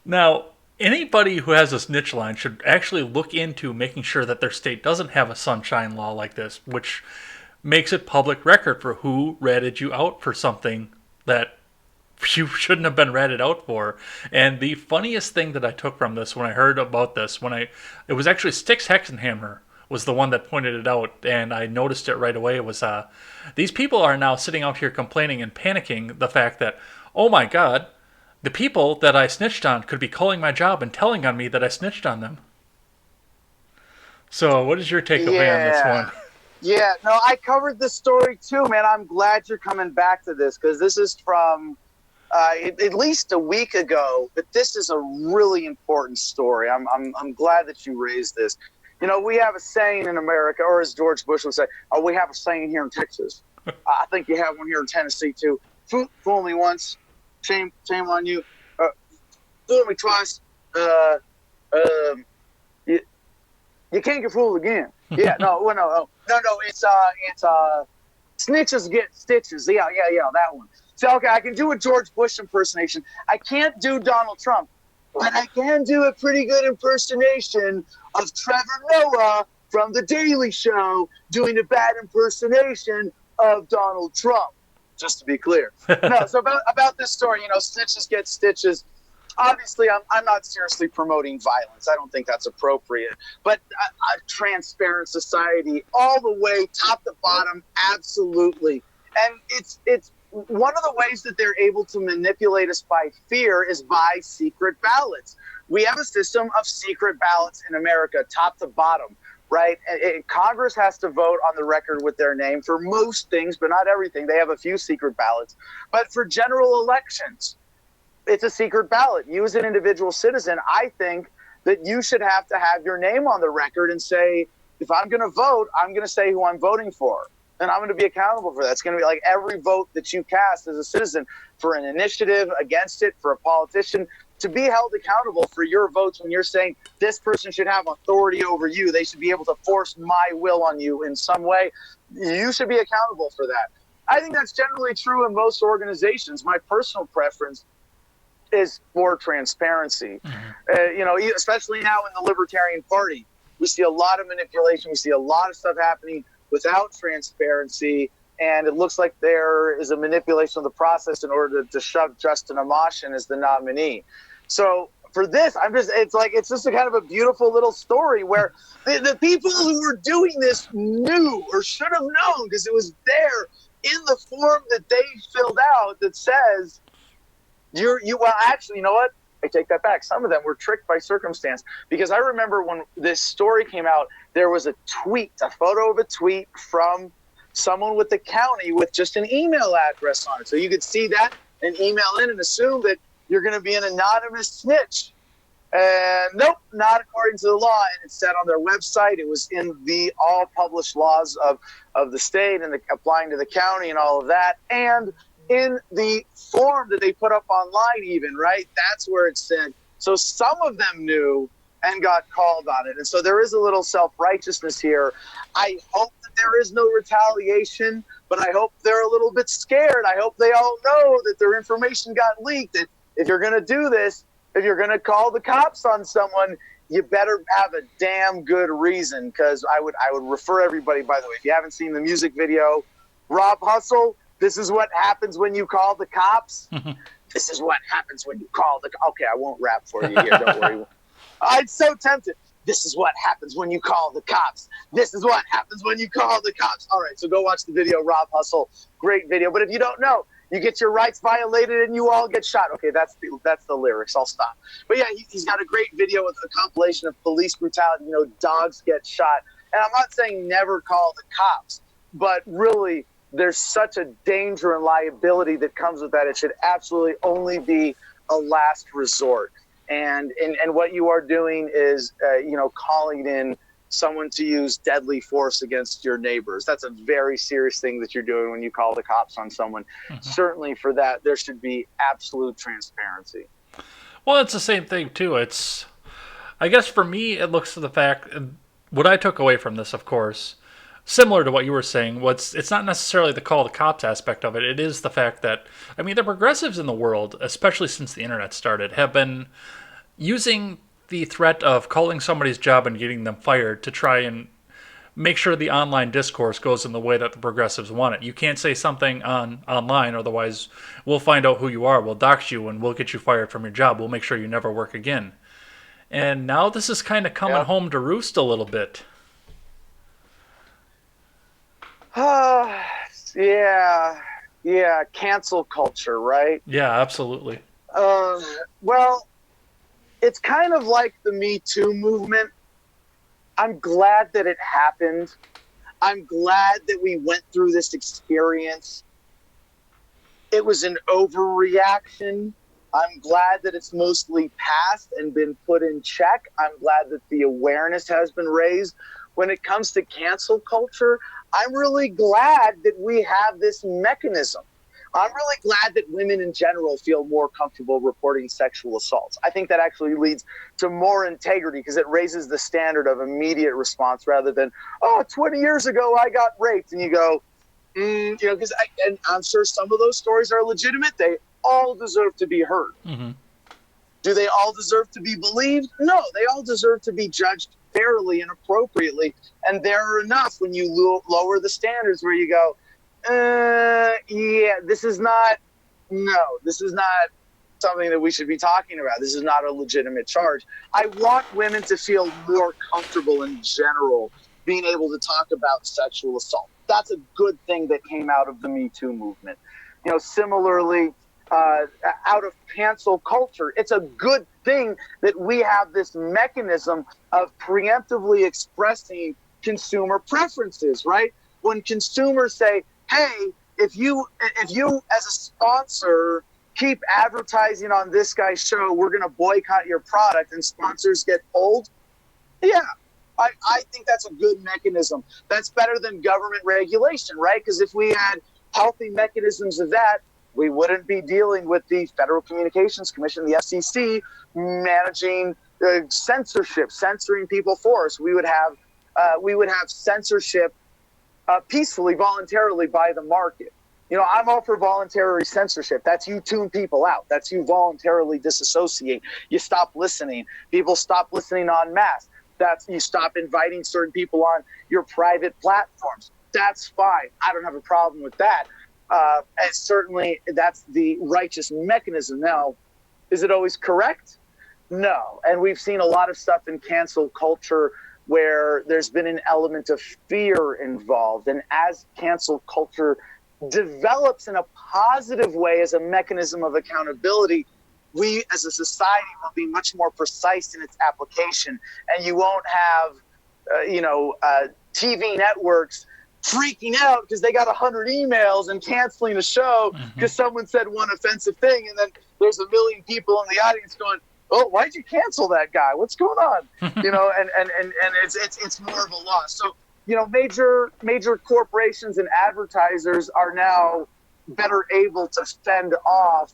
Now, anybody who has a snitch line should actually look into making sure that their state doesn't have a sunshine law like this, which makes it public record for who ratted you out for something that you shouldn't have been ratted out for. And the funniest thing that I took from this when I heard about this, it was actually Styx Hexenhammer was the one that pointed it out, and I noticed it right away. It was, these people are now sitting out here complaining and panicking the fact that, oh my God, the people that I snitched on could be calling my job and telling on me that I snitched on them. So what is your takeaway on this one? Yeah, no, I covered this story too, man. I'm glad you're coming back to this, because this is from at least a week ago, but this is a really important story. I'm glad that you raised this. You know, we have a saying in America, or as George Bush would say, oh, we have a saying here in Texas. I think you have one here in Tennessee too. Fool me once, shame on you. Fool me twice, you can't get fooled again. Yeah, no. It's snitches get stitches. Yeah, that one. So okay, I can do a George Bush impersonation. I can't do Donald Trump, but I can do a pretty good impersonation of Trevor Noah from The Daily Show doing a bad impersonation of Donald Trump. Just to be clear. No, so about this story, snitches get stitches. Obviously, I'm not seriously promoting violence. I don't think that's appropriate. But a transparent society, all the way, top to bottom, absolutely. And it's one of the ways that they're able to manipulate us by fear is by secret ballots. We have a system of secret ballots in America, top to bottom, right? And Congress has to vote on the record with their name for most things, but not everything. They have a few secret ballots. But for general elections, it's a secret ballot. You as an individual citizen, I think that you should have to have your name on the record and say, if I'm going to vote, I'm going to say who I'm voting for. And I'm going to be accountable for that. It's going to be like every vote that you cast as a citizen for an initiative, against it, for a politician, to be held accountable for your votes when you're saying this person should have authority over you. They should be able to force my will on you in some way. You should be accountable for that. I think that's generally true in most organizations. My personal preference is for transparency. Especially now in the Libertarian Party, we see a lot of manipulation. We see a lot of stuff happening without transparency, and it looks like there is a manipulation of the process in order to shove Justin Amash in as the nominee. So for this, it's just a kind of a beautiful little story where the people who were doing this knew or should have known, because it was there in the form that they filled out that says, well, actually, you know what? I take that back. Some of them were tricked by circumstance, because I remember when this story came out, there was a photo of a tweet from someone with the county with just an email address on it. So you could see that and email in and assume that you're going to be an anonymous snitch. And nope, not according to the law. And it said on their website, it was in the all published laws of the state and applying to the county and all of that. And in the form that they put up online even, right? That's where it said. So some of them knew and got called on it. And so there is a little self-righteousness here. I hope that there is no retaliation, but I hope they're a little bit scared. I hope they all know that their information got leaked. That if you're going to do this, if you're going to call the cops on someone, you better have a damn good reason. Because I would refer everybody, by the way, if you haven't seen the music video, Rob Hustle, this is what happens when you call the cops. This is what happens when you call the... Okay, I won't rap for you here, don't worry. I'm so tempted. This is what happens when you call the cops. This is what happens when you call the cops. All right, so go watch the video, Rob Hustle. Great video. But if you don't know, you get your rights violated and you all get shot. Okay, that's the lyrics. I'll stop. But yeah, he's got a great video with a compilation of police brutality. You know, dogs get shot. And I'm not saying never call the cops, but really there's such a danger and liability that comes with that. It should absolutely only be a last resort. And what you are doing is, calling in someone to use deadly force against your neighbors. That's a very serious thing that you're doing when you call the cops on someone. Mm-hmm. Certainly for that, there should be absolute transparency. Well, it's the same thing, too. I guess for me, it looks to the fact, what I took away from this, of course, similar to what you were saying, it's not necessarily the call the cops aspect of it. It is the fact that, the progressives in the world, especially since the internet started, have been using the threat of calling somebody's job and getting them fired to try and make sure the online discourse goes in the way that the progressives want it. You can't say something online, otherwise we'll find out who you are, we'll dox you, and we'll get you fired from your job. We'll make sure you never work again. And now this is kind of coming home to roost a little bit. Yeah, cancel culture, right? Yeah, absolutely. Well, it's kind of like the Me Too movement. I'm glad that it happened. I'm glad that we went through this experience. It was an overreaction. I'm glad that it's mostly passed and been put in check. I'm glad that the awareness has been raised. When it comes to cancel culture, I'm really glad that we have this mechanism. I'm really glad that women in general feel more comfortable reporting sexual assaults. I think that actually leads to more integrity because it raises the standard of immediate response rather than, 20 years ago I got raped. And you go, because and I'm sure some of those stories are legitimate. They all deserve to be heard. Mm-hmm. Do they all deserve to be believed? No, they all deserve to be judged fairly and appropriately. And there are enough when you lower the standards where you go, this is not something that we should be talking about. This is not a legitimate charge. I want women to feel more comfortable in general being able to talk about sexual assault. That's a good thing that came out of the Me Too movement. Similarly, out of cancel culture, it's a good thing that we have this mechanism of preemptively expressing consumer preferences, right? When consumers say, hey, if you as a sponsor keep advertising on this guy's show, we're going to boycott your product, and sponsors get pulled. Yeah, I think that's a good mechanism. That's better than government regulation, right? Because if we had healthy mechanisms of that, we wouldn't be dealing with the Federal Communications Commission, the FCC, managing censorship, censoring people for us. We would have censorship peacefully, voluntarily by the market. I'm all for voluntary censorship. That's you tune people out. That's you voluntarily disassociate. You stop listening. People stop listening en masse. That's you stop inviting certain people on your private platforms. That's fine. I don't have a problem with that. And certainly that's the righteous mechanism. Now, is it always correct? No. And we've seen a lot of stuff in cancel culture where there's been an element of fear involved. And as cancel culture develops in a positive way as a mechanism of accountability, we as a society will be much more precise in its application. And you won't have TV networks freaking out because they got 100 emails and canceling a show because someone said one offensive thing, and then there's a million people in the audience going, "Oh, why'd you cancel that guy? What's going on?" And it's more of a loss. So major corporations and advertisers are now better able to fend off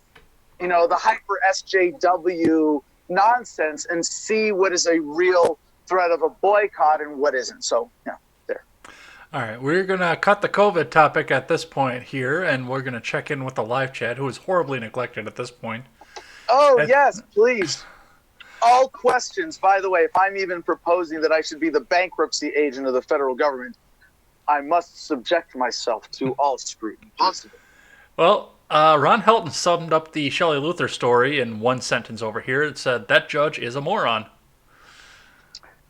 the hyper SJW nonsense and see what is a real threat of a boycott and what isn't. So there. All right, we're going to cut the COVID topic at this point here, and we're going to check in with the live chat, who is horribly neglected at this point. Oh, yes, please. All questions, by the way, if I'm even proposing that I should be the bankruptcy agent of the federal government, I must subject myself to all scrutiny possible. Well, Ron Helton summed up the Shelley Luther story in one sentence over here. It said, "That judge is a moron."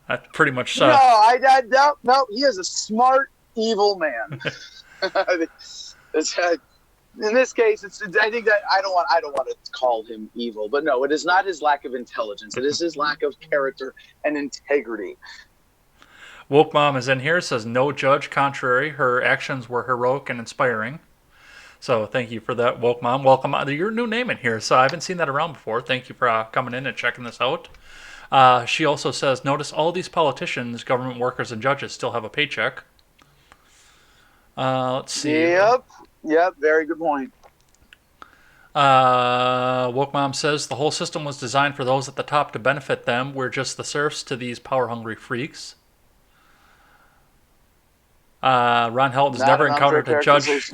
That pretty much... No, he is a smart, evil man. In this case, I think that I don't want to call him evil, but no, it is not his lack of intelligence. It is his lack of character and integrity. Woke Mom is in here, says, "No judge, contrary. Her actions were heroic and inspiring." So thank you for that, Woke Mom. Welcome. Your new name in here, so I haven't seen that around before. Thank you for coming in and checking this out. She also says, "Notice all these politicians, government workers, and judges still have a paycheck." Let's see. Yep, very good point. Woke Mom says, "The whole system was designed for those at the top to benefit them. We're just the serfs to these power-hungry freaks." Ron Helton's never encountered a judge.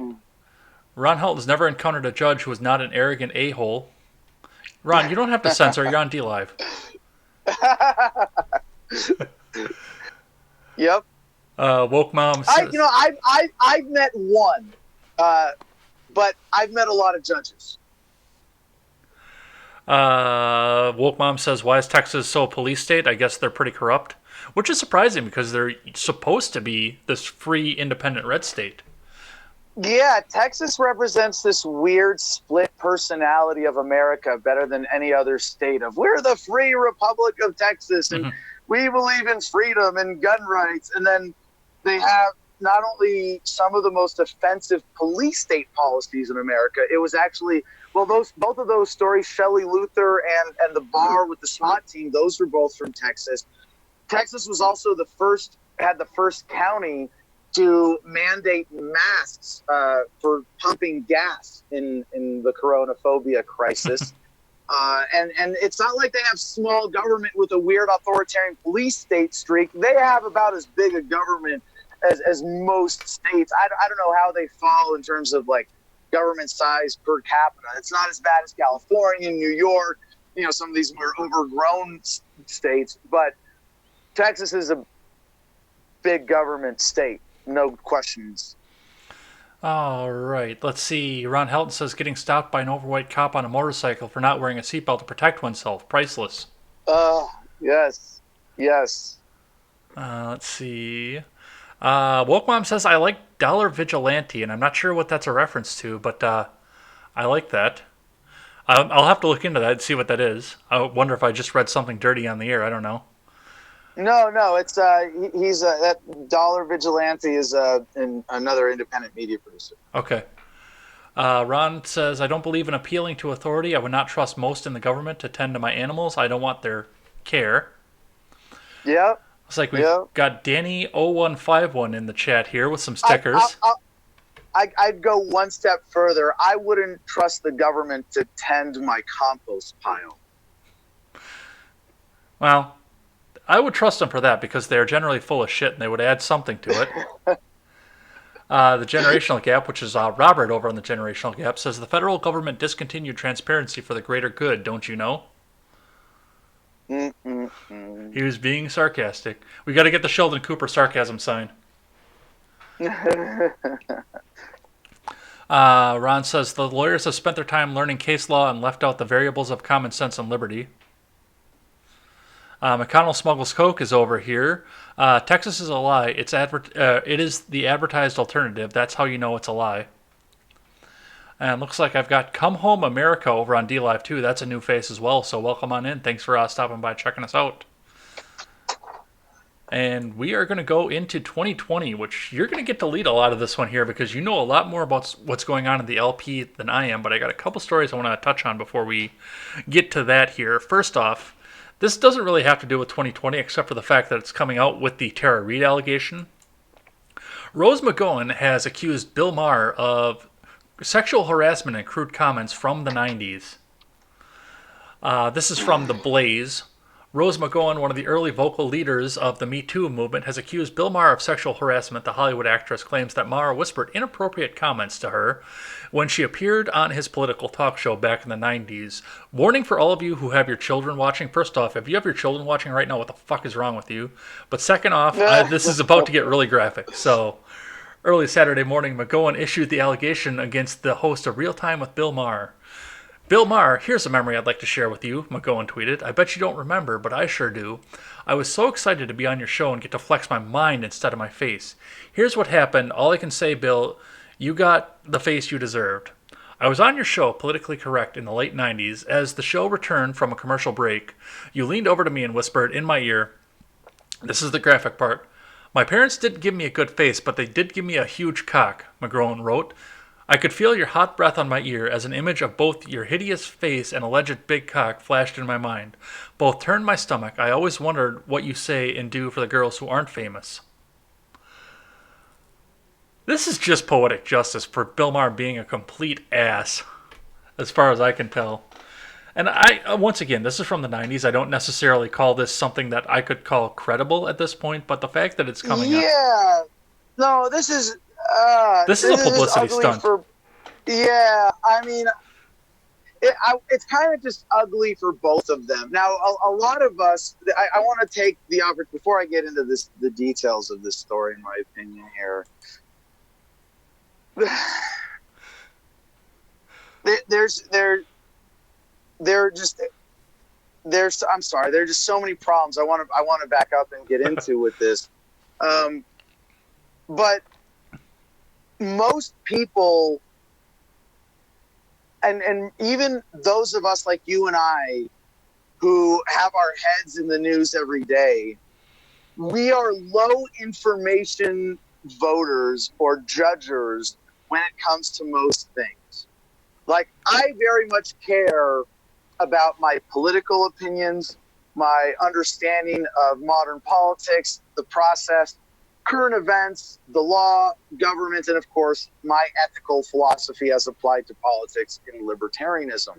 Ron Helton's never encountered a judge who was not an arrogant a-hole. Ron, you don't have to censor. You're on D-Live. Yep. Woke Mom says, I've met one, but I've met a lot of judges. Woke Mom says, "Why is Texas so a police state? I guess they're pretty corrupt," which is surprising because they're supposed to be this free, independent red state. Yeah, Texas represents this weird split personality of America better than any other state. We're the free Republic of Texas, and we believe in freedom and gun rights. And then they have not only some of the most offensive police state policies in America. It was actually, both of those stories, Shelley Luther and the bar with the SWAT team, those were both from Texas. Texas was also had the first county to mandate masks for pumping gas in the coronaphobia crisis. And it's not like they have small government with a weird authoritarian police state streak. They have about as big a government as most states. I don't know how they fall in terms of like government size per capita. It's not as bad as California, New York, some of these more overgrown states. But Texas is a big government state. No questions. All right, let's see. Ron Helton says, "Getting stopped by an overweight cop on a motorcycle for not wearing a seatbelt to protect oneself. Priceless." Yes. Let's see. Woke Mom says, "I like Dollar Vigilante," and I'm not sure what that's a reference to, but I like that. I'll have to look into that and see what that is. I wonder if I just read something dirty on the air. I don't know. No, it's he's that Dollar Vigilante is another independent media producer. Okay. Ron says, "I don't believe in appealing to authority. I would not trust most in the government to tend to my animals. I don't want their care." Yep. Looks like we've got Danny0151 in the chat here with some stickers. I'd go one step further. I wouldn't trust the government to tend my compost pile. Well, I would trust them for that because they're generally full of shit and they would add something to it. The Generational Gap, which is Robert over on the Generational Gap, says, "The federal government discontinued transparency for the greater good, don't you know?" He was being sarcastic. We got to get the Sheldon Cooper sarcasm sign. Ron says, "The lawyers have spent their time learning case law and left out the variables of common sense and liberty." McConnell Smuggles Coke is over here. "Texas is a lie. It is the advertised alternative. That's how you know it's a lie." And looks like I've got Come Home America over on D-Live too. That's a new face as well. So welcome on in. Thanks for stopping by, checking us out. And we are going to go into 2020, which you're going to get to lead a lot of this one here because you know a lot more about what's going on in the LP than I am. But I got a couple stories I want to touch on before we get to that here. First off, this doesn't really have to do with 2020 except for the fact that it's coming out with the Tara Reid allegation. Rose McGowan has accused Bill Maher of sexual harassment and crude comments from the 90s. This is from The Blaze. Rose McGowan, one of the early vocal leaders of the Me Too movement, has accused Bill Maher of sexual harassment. The Hollywood actress claims that Maher whispered inappropriate comments to her when she appeared on his political talk show back in the 90s. Warning for all of you who have your children watching. First off, if you have your children watching right now, what the fuck is wrong with you? But second off, this is about to get really graphic. So, early Saturday morning, McGowan issued the allegation against the host of Real Time with Bill Maher. Bill Maher, here's a memory I'd like to share with you, McGowan tweeted. I bet you don't remember, but I sure do. I was so excited to be on your show and get to flex my mind instead of my face. Here's what happened. All I can say, Bill, you got the face you deserved. I was on your show, Politically Correct, in the late 90s. As the show returned from a commercial break, you leaned over to me and whispered in my ear, this is the graphic part, my parents didn't give me a good face, but they did give me a huge cock, McGowan wrote. I could feel your hot breath on my ear as an image of both your hideous face and alleged big cock flashed in my mind. Both turned my stomach. I always wondered what you say and do for the girls who aren't famous. This is just poetic justice for Bill Maher being a complete ass, as far as I can tell. And once again, this is from the 90s. I don't necessarily call this something that I could call credible at this point, but the fact that it's coming up. Yeah. No, this is a publicity stunt. I mean, it's kind of just ugly for both of them. Now, a lot of us, I want to take the opportunity, before I get into the details of this story, in my opinion here, I'm sorry, there are just so many problems I want to back up and get into with this. But most people, and even those of us like you and I who have our heads in the news every day, we are low information voters or judgers when it comes to most things. Like, I very much care about my political opinions, my understanding of modern politics, the process, current events, the law, government, and of course, my ethical philosophy as applied to politics in libertarianism.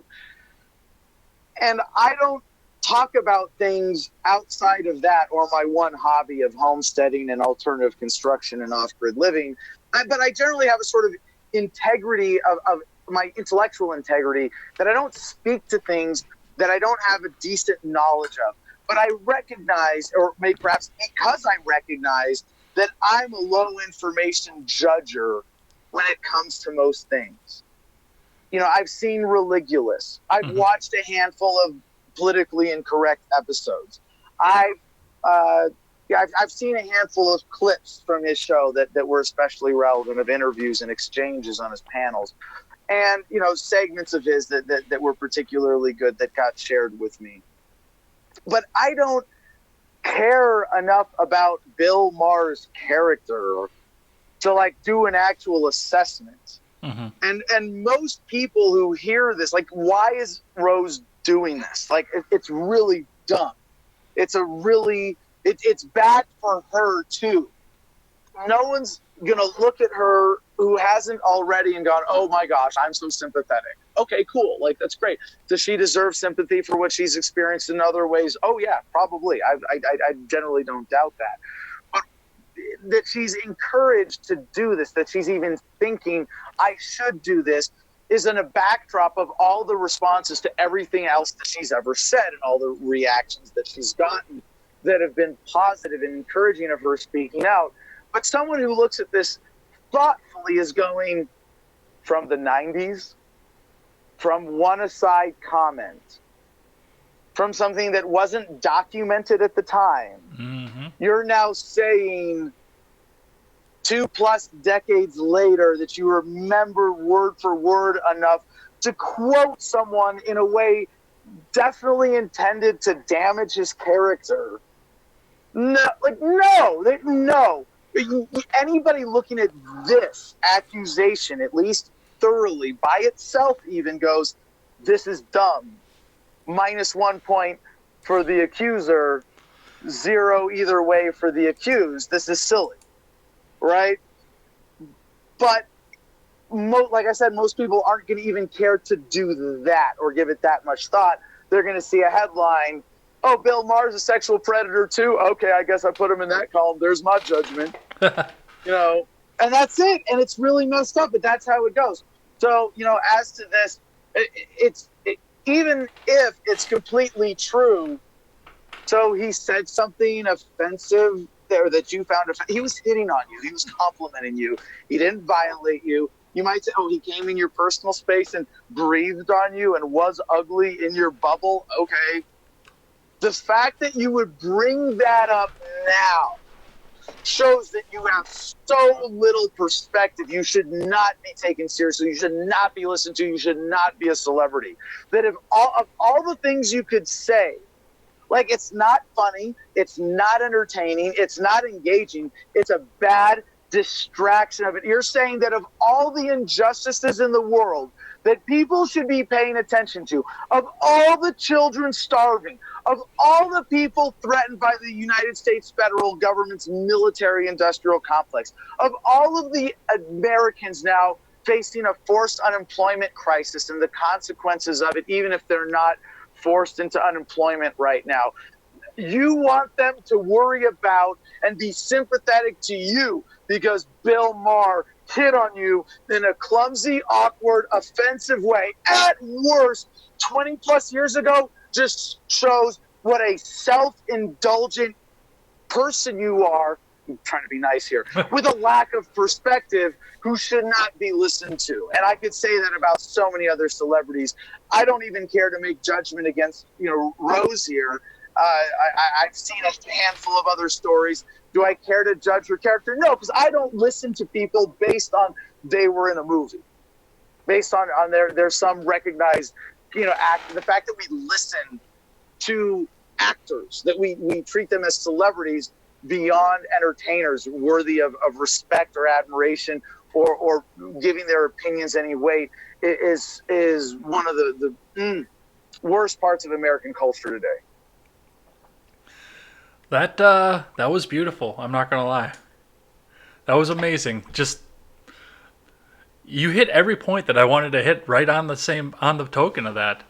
And I don't talk about things outside of that or my one hobby of homesteading and alternative construction and off-grid living. But I generally have a sort of integrity of my intellectual integrity that I don't speak to things that I don't have a decent knowledge of. But I recognize, or maybe perhaps because I recognize, that I'm a low information judger when it comes to most things. You know, I've seen Religulous. I've watched a handful of politically incorrect episodes. I've seen a handful of clips from his show that were especially relevant, of interviews and exchanges on his panels. And, you know, segments of his that were particularly good that got shared with me. But I don't care enough about Bill Maher's character to like do an actual assessment. And most people who hear this, like, why is Rose doing this? Like, it's really dumb. It's bad for her too. No one's gonna look at her who hasn't already and gone, oh my gosh, I'm so sympathetic. Okay, cool. Like, that's great. Does she deserve sympathy for what she's experienced in other ways? Oh yeah, probably. I generally don't doubt that. But that she's encouraged to do this, that she's even thinking, I should do this, is in a backdrop of all the responses to everything else that she's ever said and all the reactions that she's gotten that have been positive and encouraging of her speaking out. But someone who looks at this thoughtfully is going, from the 90s, from one aside comment, from something that wasn't documented at the time, you're now saying 2+ decades later that you remember word for word enough to quote someone in a way definitely intended to damage his character. No, like no, no. Anybody looking at this accusation, at least thoroughly by itself, even goes, "This is dumb." -1 point for the accuser, 0 either way for the accused. This is silly, right? But like I said, most people aren't going to even care to do that or give it that much thought. They're going to see a headline, "Oh, Bill Maher's a sexual predator too. Okay, I guess I put him in that column. There's my judgment." And that's it. And it's really messed up, but that's how it goes. So, as to this, even if it's completely true, so he said something offensive there that you found offensive. He was hitting on you. He was complimenting you. He didn't violate you. You might say, "Oh, he came in your personal space and breathed on you and was ugly in your bubble." Okay. The fact that you would bring that up now shows that you have so little perspective. You should not be taken seriously. You should not be listened to. You should not be a celebrity. That of all the things you could say, like, it's not funny, it's not entertaining, it's not engaging, it's a bad distraction of it. You're saying that of all the injustices in the world that people should be paying attention to, of all the children starving, of all the people threatened by the United States federal government's military-industrial complex, of all of the Americans now facing a forced unemployment crisis and the consequences of it, even if they're not forced into unemployment right now, you want them to worry about and be sympathetic to you because Bill Maher hit on you in a clumsy, awkward, offensive way. At worst, 20 plus years ago, just shows what a self-indulgent person you are. I'm trying to be nice here, with a lack of perspective, who should not be listened to. And I could say that about so many other celebrities. I don't even care to make judgment against, Rose here. I've seen a handful of other stories. Do I care to judge her character? No, because I don't listen to people based on they were in a movie, based on there's some recognized, act. The fact that we listen to actors, that we treat them as celebrities beyond entertainers worthy of respect or admiration or giving their opinions any weight is one of the worst parts of American culture today. That was beautiful. I'm not gonna lie. That was amazing. Just you hit every point that I wanted to hit right on the token of that.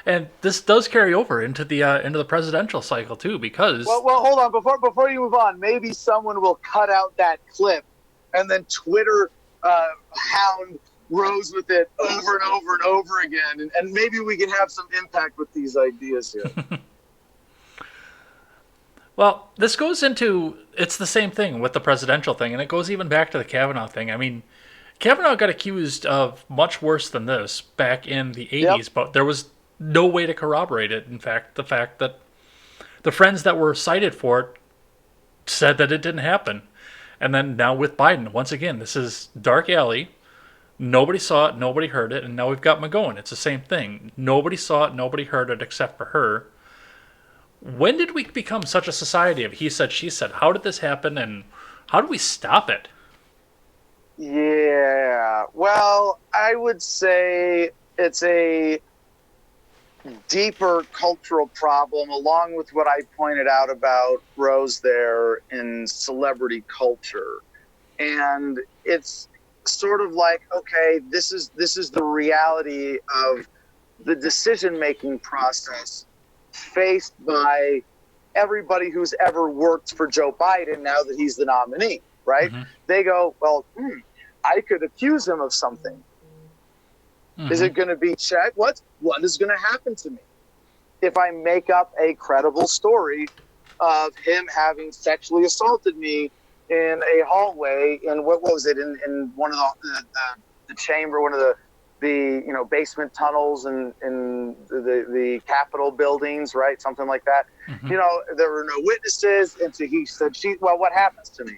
And this does carry over into the presidential cycle too, because well, hold on before you move on. Maybe someone will cut out that clip and then Twitter hound Rose with it over and over and over again, and maybe we can have some impact with these ideas here. Well, this goes into, it's the same thing with the presidential thing, and it goes even back to the Kavanaugh thing. I mean, Kavanaugh got accused of much worse than this back in the 80s, but there was no way to corroborate it. In fact, the fact that the friends that were cited for it said that it didn't happen. And then now with Biden, once again, this is dark alley. Nobody saw it, nobody heard it, and now we've got McGowan. It's the same thing. Nobody saw it, nobody heard it except for her. When did we become such a society of he said, she said? How did this happen, and how do we stop it? Yeah, well, I would say it's a deeper cultural problem, along with what I pointed out about Rose there in celebrity culture. And it's sort of like, okay, this is the reality of the decision-making process faced by everybody who's ever worked for Joe Biden now that he's the nominee, right? Mm-hmm. They go, well, I could accuse him of something. Mm-hmm. Is it going to be checked? What is going to happen to me if I make up a credible story of him having sexually assaulted me in a hallway in what was it in one of the chamber, one of the basement tunnels and in the Capitol buildings, right? Something like that. Mm-hmm. There were no witnesses, and so he said, well, what happens to me?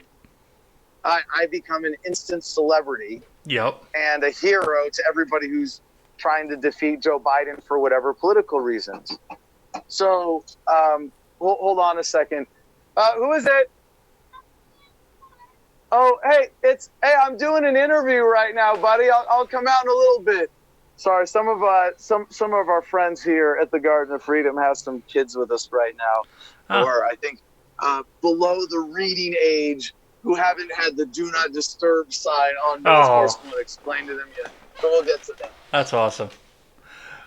I become an instant celebrity. Yep. And a hero to everybody who's trying to defeat Joe Biden for whatever political reasons. So, hold on a second. Who is it? Oh, hey, I'm doing an interview right now, buddy. I'll come out in a little bit. Sorry, some of our friends here at the Garden of Freedom have some kids with us right now, Huh. or I think below the reading age, who haven't had the "Do Not Disturb" sign on notice for Oh, someone explain to them yet. But we'll get to that. that's awesome.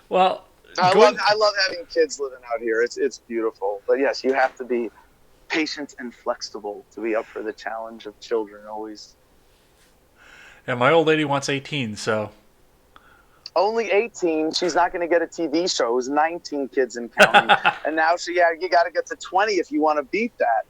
Well, I love going. I love having kids living out here. It's beautiful. But yes, you have to be patient and flexible to be up for the challenge of children always. And my old lady wants 18, so. Only 18. She's not going to get a TV show. It was 19 kids and counting. And now you got to get to 20 if you want to beat that.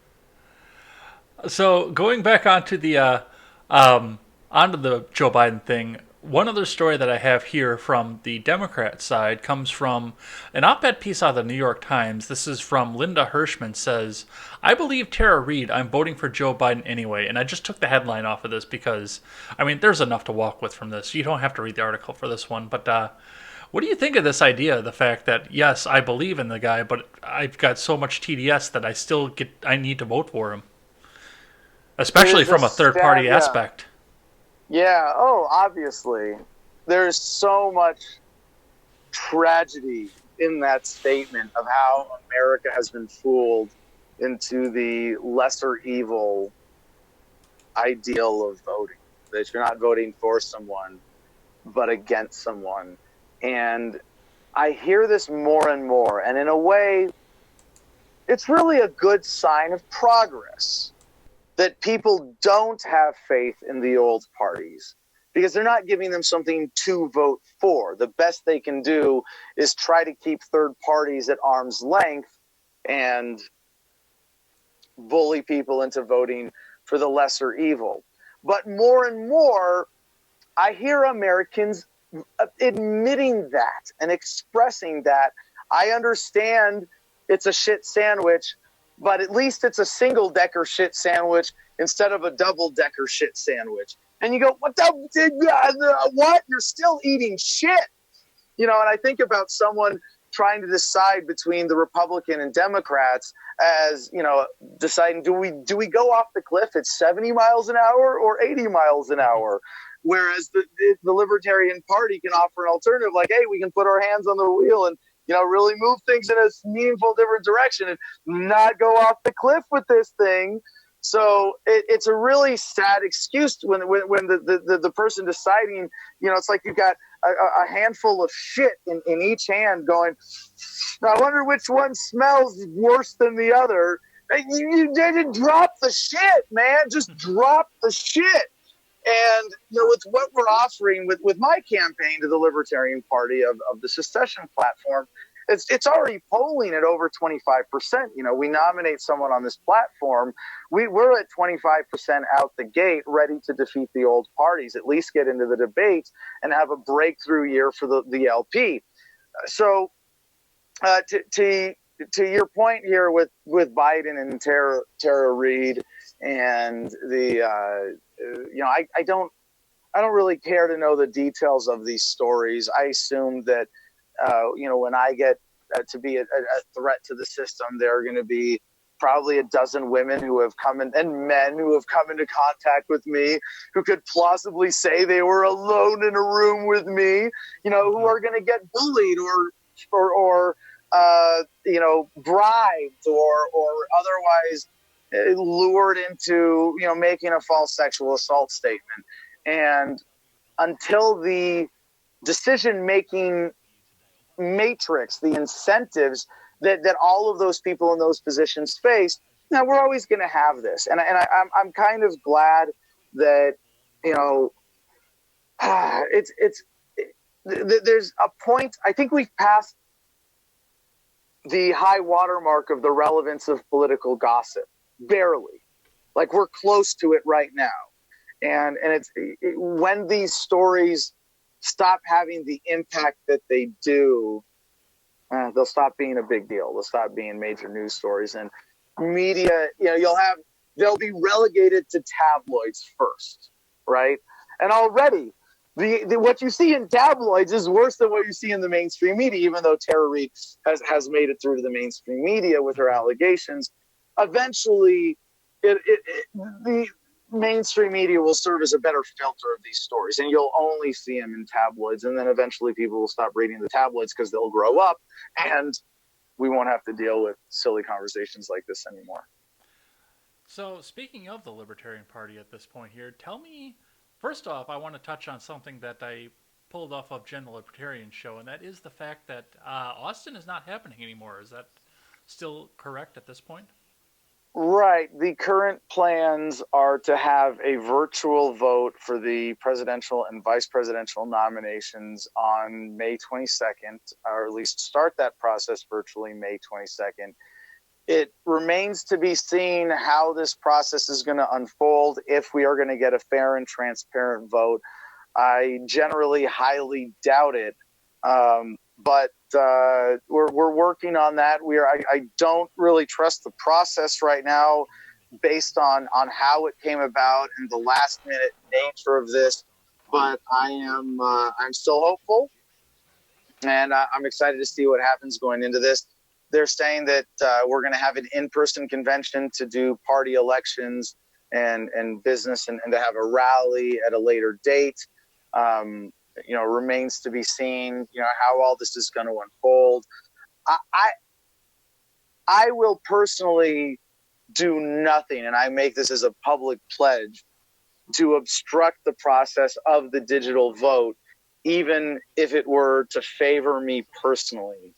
So going back onto the Joe Biden thing, one other story that I have here from the Democrat side comes from an op-ed piece out of the New York Times. This is from Linda Hirschman. Says, "I believe Tara Reid. I'm voting for Joe Biden anyway." And I just took the headline off of this because, I mean, there's enough to walk with from this. You don't have to read the article for this one. But what do you think of this idea? The fact that yes, I believe in the guy, but I've got so much TDS that I need to vote for him, especially from a third party Yeah. aspect. Yeah. Oh, obviously. There's so much tragedy in that statement of how America has been fooled into the lesser evil ideal of voting. That you're not voting for someone, but against someone. And I hear this more and more. And in a way, it's really a good sign of progress that people don't have faith in the old parties because they're not giving them something to vote for. The best they can do is try to keep third parties at arm's length and bully people into voting for the lesser evil. But more and more, I hear Americans admitting that and expressing that. I understand it's a shit sandwich, but at least it's a single-decker shit sandwich instead of a double-decker shit sandwich. And you go, what? You're still eating shit. And I think about someone trying to decide between the Republican and Democrats as, deciding, do we go off the cliff at 70 miles an hour or 80 miles an hour? Whereas the Libertarian Party can offer an alternative like, hey, we can put our hands on the wheel and really move things in a meaningful different direction and not go off the cliff with this thing. So it's a really sad excuse when the person deciding, it's like you've got a handful of shit in each hand going, I wonder which one smells worse than the other. You didn't drop the shit, man. Just drop the shit. And with what we're offering with my campaign to the Libertarian Party of the secession platform, it's already polling at over 25%. We nominate someone on this platform, we're at 25% out the gate, ready to defeat the old parties, at least get into the debates and have a breakthrough year for the LP. So to your point here with Biden and Tara Reid and the I don't really care to know the details of these stories. I assume that when I get to be a threat to the system, there are going to be probably a dozen women who have come in, and men who have come into contact with me who could plausibly say they were alone in a room with me, who are going to get bullied or bribed or otherwise lured into making a false sexual assault statement. And until the decision-making matrix, the incentives that all of those people in those positions face, we're always going to have this. And I'm kind of glad that there's a point. I think we've passed the high watermark of the relevance of political gossip. Barely. Like we're close to it right now. And when these stories stop having the impact that they do, they'll stop being a big deal. They'll stop being major news stories. And media, they'll be relegated to tabloids first, right? And already, what you see in tabloids is worse than what you see in the mainstream media, even though Tara Reid has made it through to the mainstream media with her allegations. eventually the mainstream media will serve as a better filter of these stories, and you'll only see them in tabloids, and then eventually people will stop reading the tabloids because they'll grow up, and we won't have to deal with silly conversations like this anymore. So, speaking of the Libertarian Party at this point here, tell me, first off, I want to touch on something that I pulled off of Jen the Libertarian show, and that is the fact that Austin is not happening anymore. Is that still correct at this point? Right. The current plans are to have a virtual vote for the presidential and vice presidential nominations on May 22nd, or at least start that process virtually May 22nd. It remains to be seen how this process is going to unfold, if we are going to get a fair and transparent vote. I generally highly doubt it, but we're working on that. I don't really trust the process right now, based on how it came about and the last minute nature of this. But I'm still hopeful, and I'm excited to see what happens going into this. They're saying that we're going to have an in-person convention to do party elections and business, and to have a rally at a later date. Remains to be seen, how all this is going to unfold. I will personally do nothing, and I make this as a public pledge, to obstruct the process of the digital vote, even if it were to favor me personally.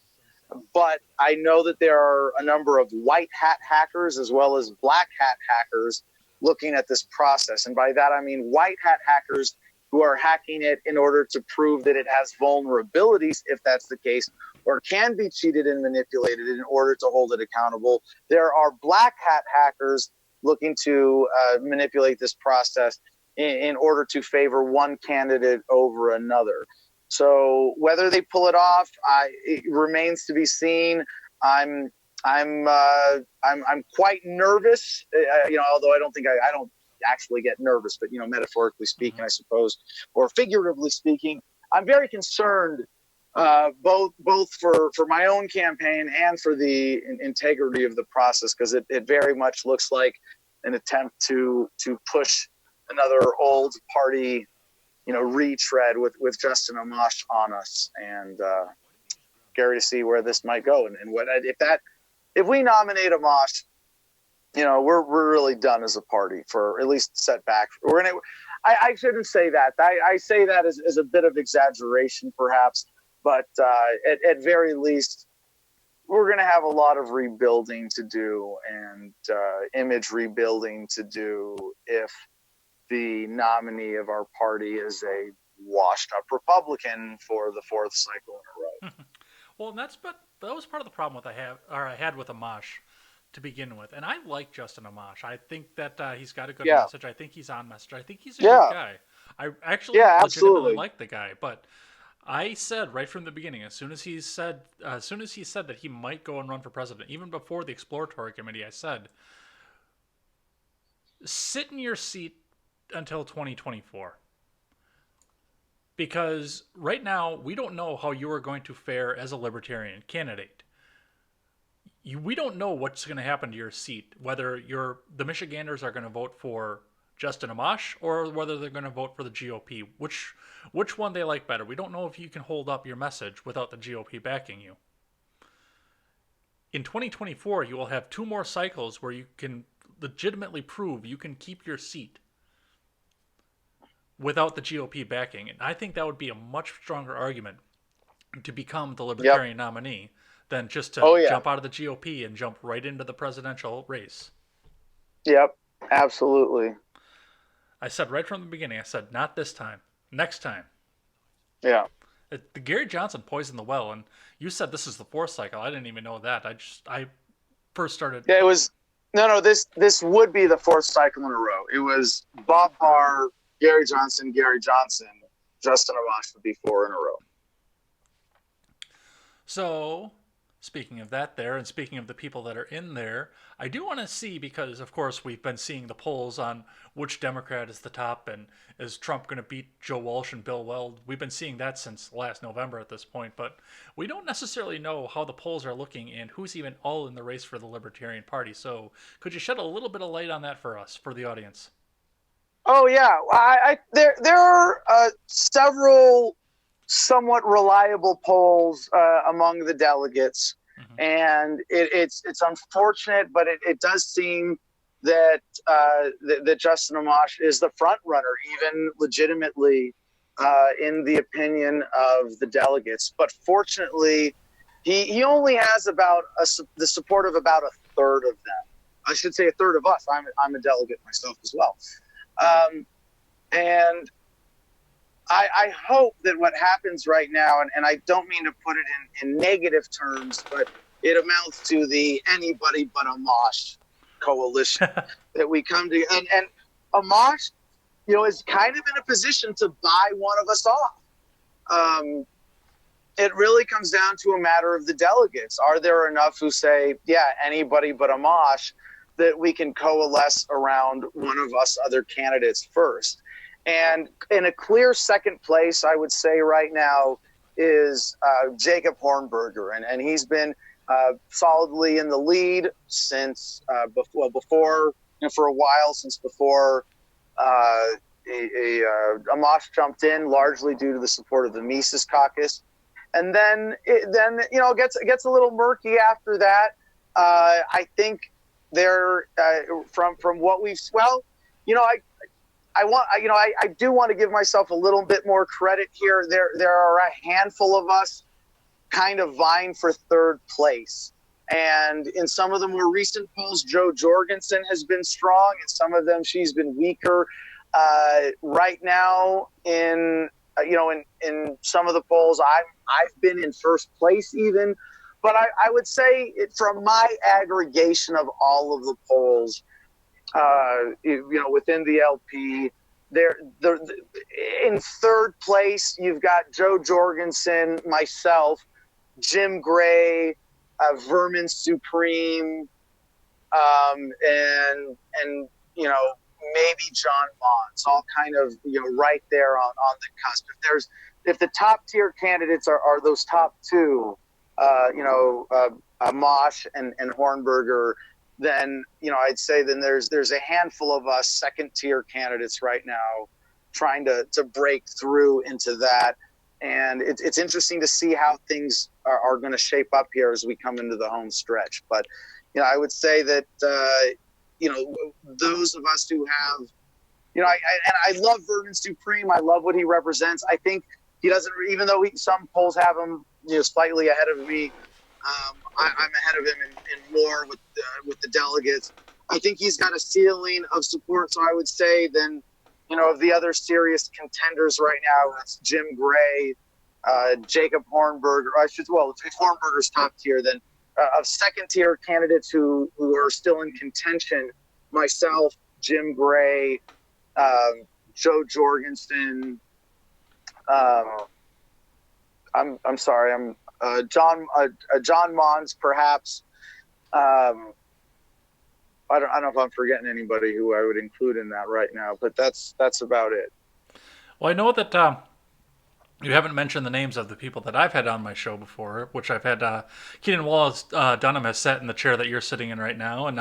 But I know that there are a number of white hat hackers as well as black hat hackers looking at this process. And by that, I mean white hat hackers who are hacking it in order to prove that it has vulnerabilities, if that's the case, or can be cheated and manipulated in order to hold it accountable. There are black hat hackers looking to manipulate this process in order to favor one candidate over another. So whether they pull it off, it remains to be seen. I'm quite nervous, although I don't actually get nervous, but metaphorically speaking, I suppose, or figuratively speaking, I'm very concerned, both for my own campaign and for the integrity of the process, because it very much looks like an attempt to push another old party retread with Justin Amash on us, and scary to see where this might go. And what if we nominate Amash, we're really done as a party, for at least setback. I shouldn't say that. I say that as a bit of exaggeration, perhaps, but at very least, we're going to have a lot of rebuilding to do, and image rebuilding to do, if the nominee of our party is a washed-up Republican for the fourth cycle in a row. Well, and that was part of the problem I had with Amash to begin with. And I like Justin Amash. I think that he's got a good message. I think he's on message. I think he's a good guy. I actually legitimately like the guy. But I said right from the beginning, as soon as he said that he might go and run for president, even before the exploratory committee, I said, sit in your seat until 2024, because right now we don't know how you are going to fare as a libertarian candidate. We don't know what's going to happen to your seat, whether the Michiganders are going to vote for Justin Amash or whether they're going to vote for the GOP, which one they like better. We don't know if you can hold up your message without the GOP backing you. In 2024, you will have 2 more cycles where you can legitimately prove you can keep your seat without the GOP backing. And I think that would be a much stronger argument to become the Libertarian nominee than just to jump out of the GOP and jump right into the presidential race. Yep, absolutely. I said right from the beginning, I said, not this time, next time. Yeah. The Gary Johnson poisoned the well, and you said this is the 4th cycle. I didn't even know that. I first started. Yeah, it was, no, this would be the 4th cycle in a row. It was Bob Barr, Gary Johnson, Justin Amash would be 4 in a row. So, Speaking of that there, and speaking of the people that are in there, I do want to see, because of course we've been seeing the polls on which Democrat is the top and is Trump going to beat Joe Walsh and Bill Weld. We've been seeing that since last November at this point, but we don't necessarily know how the polls are looking and who's even all in the race for the Libertarian Party. So could you shed a little bit of light on that for us, for the audience? Oh yeah, there are several somewhat reliable polls among the delegates, and it's unfortunate, but it does seem that that Justin Amash is the front runner, even legitimately in the opinion of the delegates. But fortunately, he only has about the support of about a third of them. I should say a third of us. I'm a delegate myself as well. And I hope that what happens right now, and I don't mean to put it in negative terms, but it amounts to the anybody but Amash coalition that we come to. And Amash, is kind of in a position to buy one of us off. It really comes down to a matter of the delegates. Are there enough who say, yeah, anybody but Amash, that we can coalesce around one of us other candidates first? And in a clear second place, I would say right now is Jacob Hornberger. And he's been solidly in the lead since before for a while, since before Amash jumped in, largely due to the support of the Mises caucus. And then it gets a little murky after that. I think there from what we've I do want to give myself a little bit more credit here. There are a handful of us kind of vying for third place. And in some of the more recent polls, Jo Jorgensen has been strong. In some of them, she's been weaker. Right now, in some of the polls, I've been in first place even. But I would say from my aggregation of all of the polls, within the LP, in third place, you've got Jo Jorgensen, myself, Jim Gray, Vermin Supreme, and maybe John Mons, all kind of right there on the cusp. If the top tier candidates are those top two, Mosh and Hornberger, then I'd say then there's a handful of us second tier candidates right now trying to break through into that. And it's interesting to see how things are going to shape up here as we come into the home stretch. But I would say that those of us who have I love Vermin Supreme. I love what he represents. I think he doesn't, even though some polls have him slightly ahead of me. I'm ahead of him in more with the delegates. I think he's got a ceiling of support. So I would say then, of the other serious contenders right now, it's Jim Gray, Jacob Hornberger. If Hornberger's top tier, then of second tier candidates who are still in contention, myself, Jim Gray, Jo Jorgensen. I'm sorry. John Mons, perhaps. I don't know if I'm forgetting anybody who I would include in that right now, but that's about it. Well, I know that you haven't mentioned the names of the people that I've had on my show before, which I've had Keenan Wallace Dunham has sat in the chair that you're sitting in right now, and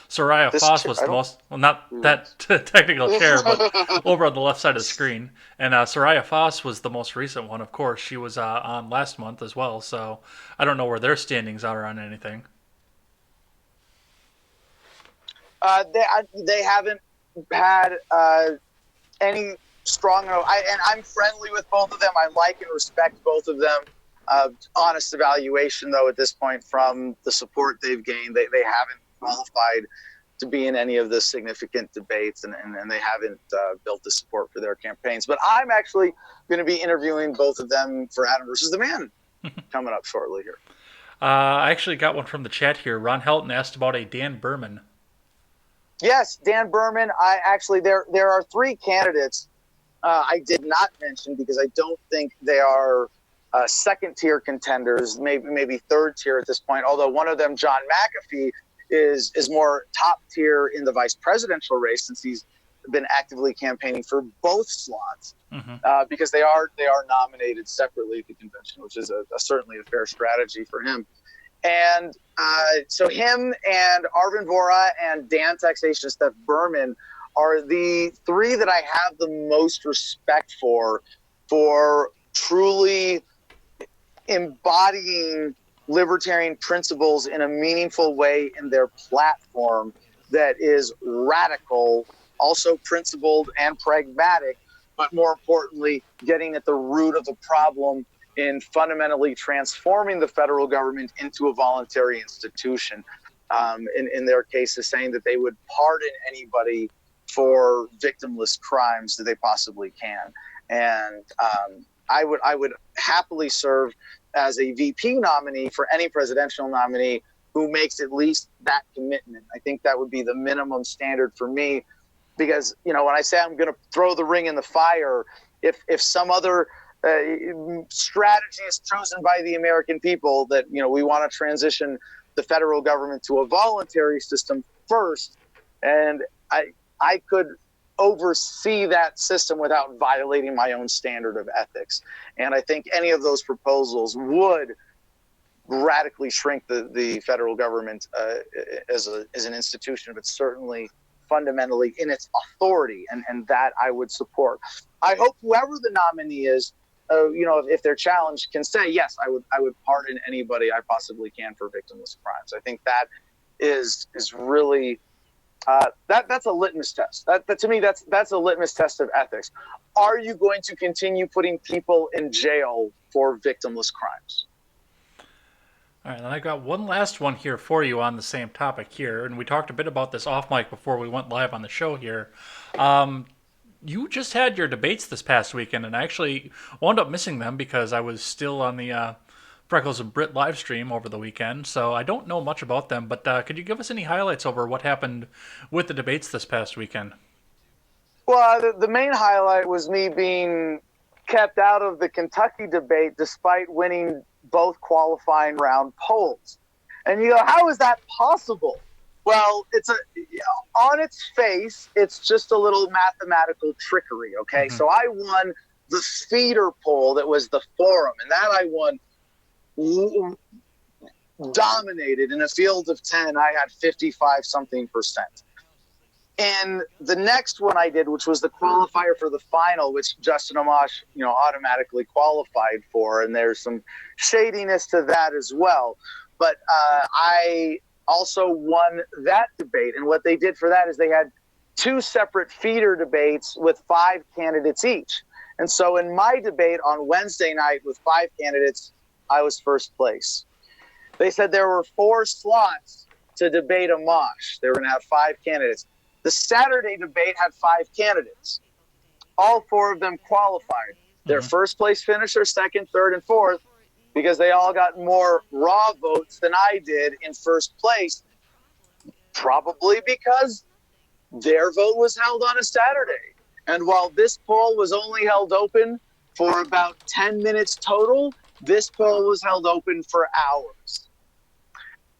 Soraya Foss was the most, well, not that technical chair, but over on the left side of the screen. And Soraya Foss was the most recent one, of course. She was on last month as well, so I don't know where their standings are on anything. They haven't had any strong enough. I'm friendly with both of them. I like and respect both of them. Honest evaluation, though, at this point from the support they've gained, they haven't qualified to be in any of the significant debates, and they haven't built the support for their campaigns. But I'm actually going to be interviewing both of them for Adam versus the Man coming up shortly here. I actually got one from the chat here. Ron Helton asked about a Dan Berman. Yes, Dan Berman. There are three candidates I did not mention because I don't think they are second-tier contenders, maybe third-tier at this point, although one of them, John McAfee, is more top-tier in the vice presidential race since he's been actively campaigning for both slots, because they are nominated separately at the convention, which is certainly a fair strategy for him. And so him and Arvin Vohra and Dan Taxation Steph Berman are the three that I have the most respect for truly embodying libertarian principles in a meaningful way in their platform that is radical, also principled and pragmatic, but more importantly, getting at the root of the problem in fundamentally transforming the federal government into a voluntary institution. In their cases, saying that they would pardon anybody for victimless crimes that they possibly can. And I would happily serve as a VP nominee for any presidential nominee who makes at least that commitment. I think that would be the minimum standard for me, because, when I say I'm going to throw the ring in the fire, if some other strategy is chosen by the American people that, we want to transition the federal government to a voluntary system first, and I could oversee that system without violating my own standard of ethics. And I think any of those proposals would radically shrink the federal government as an institution, but certainly fundamentally in its authority, and that I would support. I hope whoever the nominee is, if they're challenged, can say, yes, I would pardon anybody I possibly can for victimless crimes. I think that is really that's a litmus test. That to me, that's a litmus test of ethics. Are you going to continue putting people in jail for victimless crimes? All right, and I got one last one here for you on the same topic here, and we talked a bit about this off mic before we went live on the show here. You just had your debates this past weekend, and I actually wound up missing them because I was still on the Freckles and Brit live stream over the weekend, so I don't know much about them, but could you give us any highlights over what happened with the debates this past weekend? Well, the main highlight was me being kept out of the Kentucky debate despite winning both qualifying round polls. And you go, how is that possible? Well, on its face, it's just a little mathematical trickery, okay? So I won the feeder poll that was the forum, and that I won dominated. In a field of 10, I had 55-something%. And the next one I did, which was the qualifier for the final, which Justin Amash, automatically qualified for, and there's some shadiness to that as well. But I also won that debate, and what they did for that is they had 2 separate feeder debates with 5 candidates each. And so in my debate on Wednesday night with 5 candidates, I was first place. They said there were 4 slots to debate Amash. They were going to have 5 candidates. The Saturday debate had 5 candidates. All 4 of them qualified. Their first place finisher, second, third, and fourth, because they all got more raw votes than I did in first place, probably because their vote was held on a Saturday. And while this poll was only held open for about 10 minutes total, this poll was held open for hours.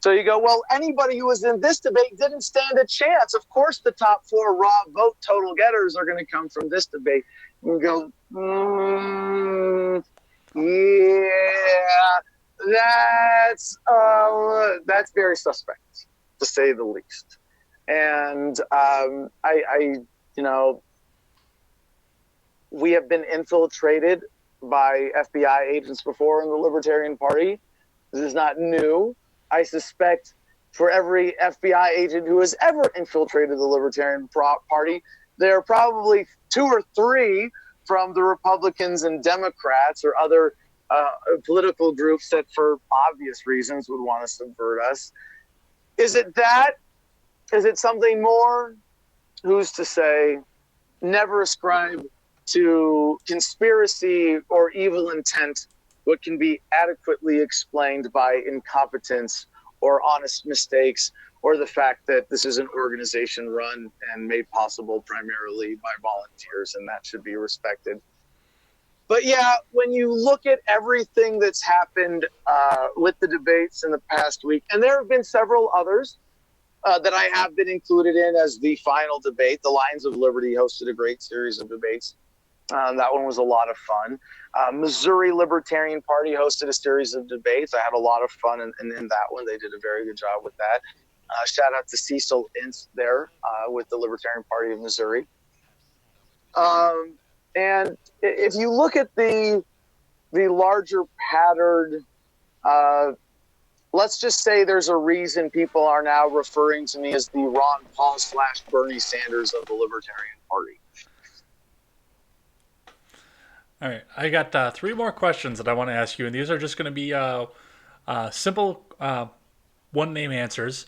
So you go, well, anybody who was in this debate didn't stand a chance. Of course, the top 4 raw vote total getters are going to come from this debate. You go, yeah, that's very suspect, to say the least. And we have been infiltrated by FBI agents before in the Libertarian Party. This is not new. I suspect for every FBI agent who has ever infiltrated the Libertarian Party, there are probably 2 or 3 from the Republicans and Democrats or other political groups that, for obvious reasons, would want to subvert us. Is it that? Is it something more? Who's to say? Never ascribe to conspiracy or evil intent what can be adequately explained by incompetence or honest mistakes, or the fact that this is an organization run and made possible primarily by volunteers, and that should be respected. But yeah, when you look at everything that's happened with the debates in the past week, and there have been several others that I have been included in as the final debate. The Lions of Liberty hosted a great series of debates. That one was a lot of fun. Missouri Libertarian Party hosted a series of debates. I had a lot of fun in that one. They did a very good job with that. Shout out to Cecil Ince there with the Libertarian Party of Missouri. And if you look at the larger pattern, let's just say there's a reason people are now referring to me as the Ron Paul / Bernie Sanders of the Libertarian Party. All right, I got 3 more questions that I want to ask you, and these are just going to be simple one-name answers,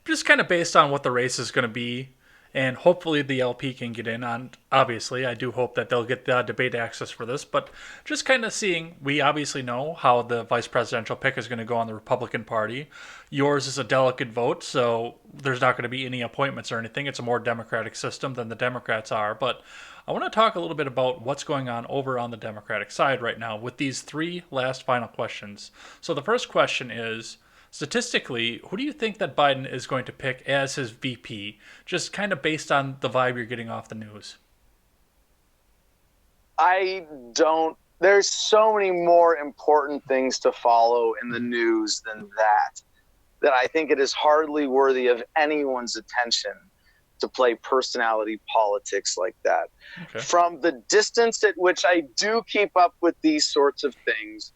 just kind of based on what the race is going to be, and hopefully the LP can get in on. Obviously, I do hope that they'll get the debate access for this, but just kind of seeing, we obviously know how the vice presidential pick is going to go on the Republican Party. Yours is a delegate vote, so there's not going to be any appointments or anything. It's a more democratic system than the Democrats are, but I want to talk a little bit about what's going on over on the Democratic side right now with these 3 last final questions. So the first question is, statistically, who do you think that Biden is going to pick as his VP, just kind of based on the vibe you're getting off the news? I don't. There's so many more important things to follow in the news than that I think it is hardly worthy of anyone's attention to play personality politics like that. Okay. From the distance at which I do keep up with these sorts of things,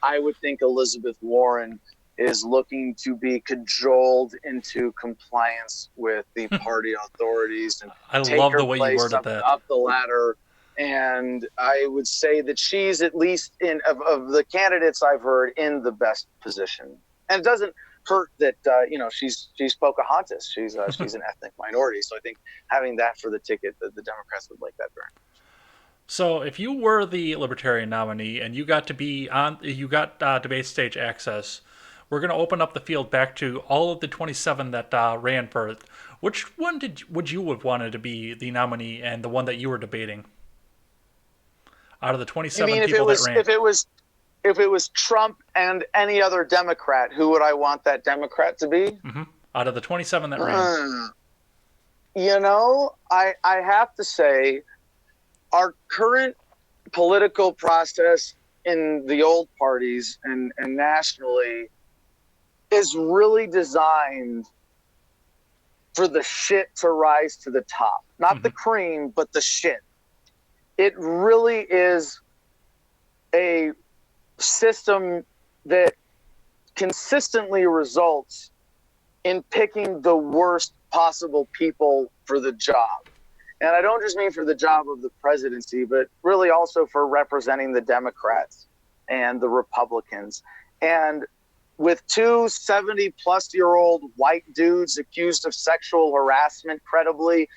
I would think Elizabeth Warren is looking to be cajoled into compliance with the party authorities and I take love her the way you place worded up, that. up the ladder. And I would say that she's at least of the candidates I've heard in the best position. And it doesn't hurt that she's Pocahontas. She's an ethnic minority. So I think having that for the ticket, the Democrats would like that very much. So if you were the Libertarian nominee and you got to be on, you got debate stage access, we're going to open up the field back to all of the 27 that ran for it. Which one would you have wanted to be the nominee and the one that you were debating? Out of the 27 people that ran. If it was Trump and any other Democrat, who would I want that Democrat to be? Mm-hmm. Out of the 27 that ran. I have to say, our current political process in the old parties and nationally is really designed for the shit to rise to the top. Not the cream, but the shit. It really is a system that consistently results in picking the worst possible people for the job. And I don't just mean for the job of the presidency, but really also for representing the Democrats and the Republicans. And with 2 70-plus-year-old white dudes accused of sexual harassment, credibly,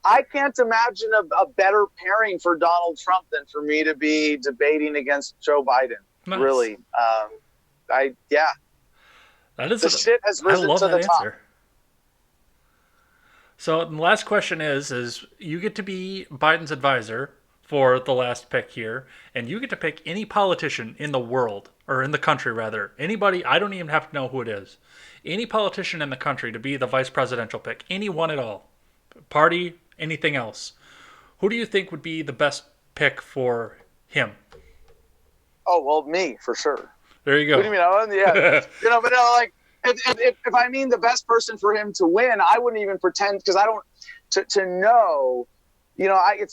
I can't imagine a better pairing for Donald Trump than for me to be debating against Joe Biden. Nice. Really. That is the shit has risen to the top. Answer. So the last question is you get to be Biden's advisor for the last pick here, and you get to pick any politician in the world, or in the country rather, anybody, I don't even have to know who it is, any politician in the country to be the vice presidential pick, anyone at all, party, anything else. Who do you think would be the best pick for him? Oh, well, me, for sure. There you go. What do you mean? Yeah. But like, if I mean the best person for him to win, I wouldn't even pretend, because I don't, to know, I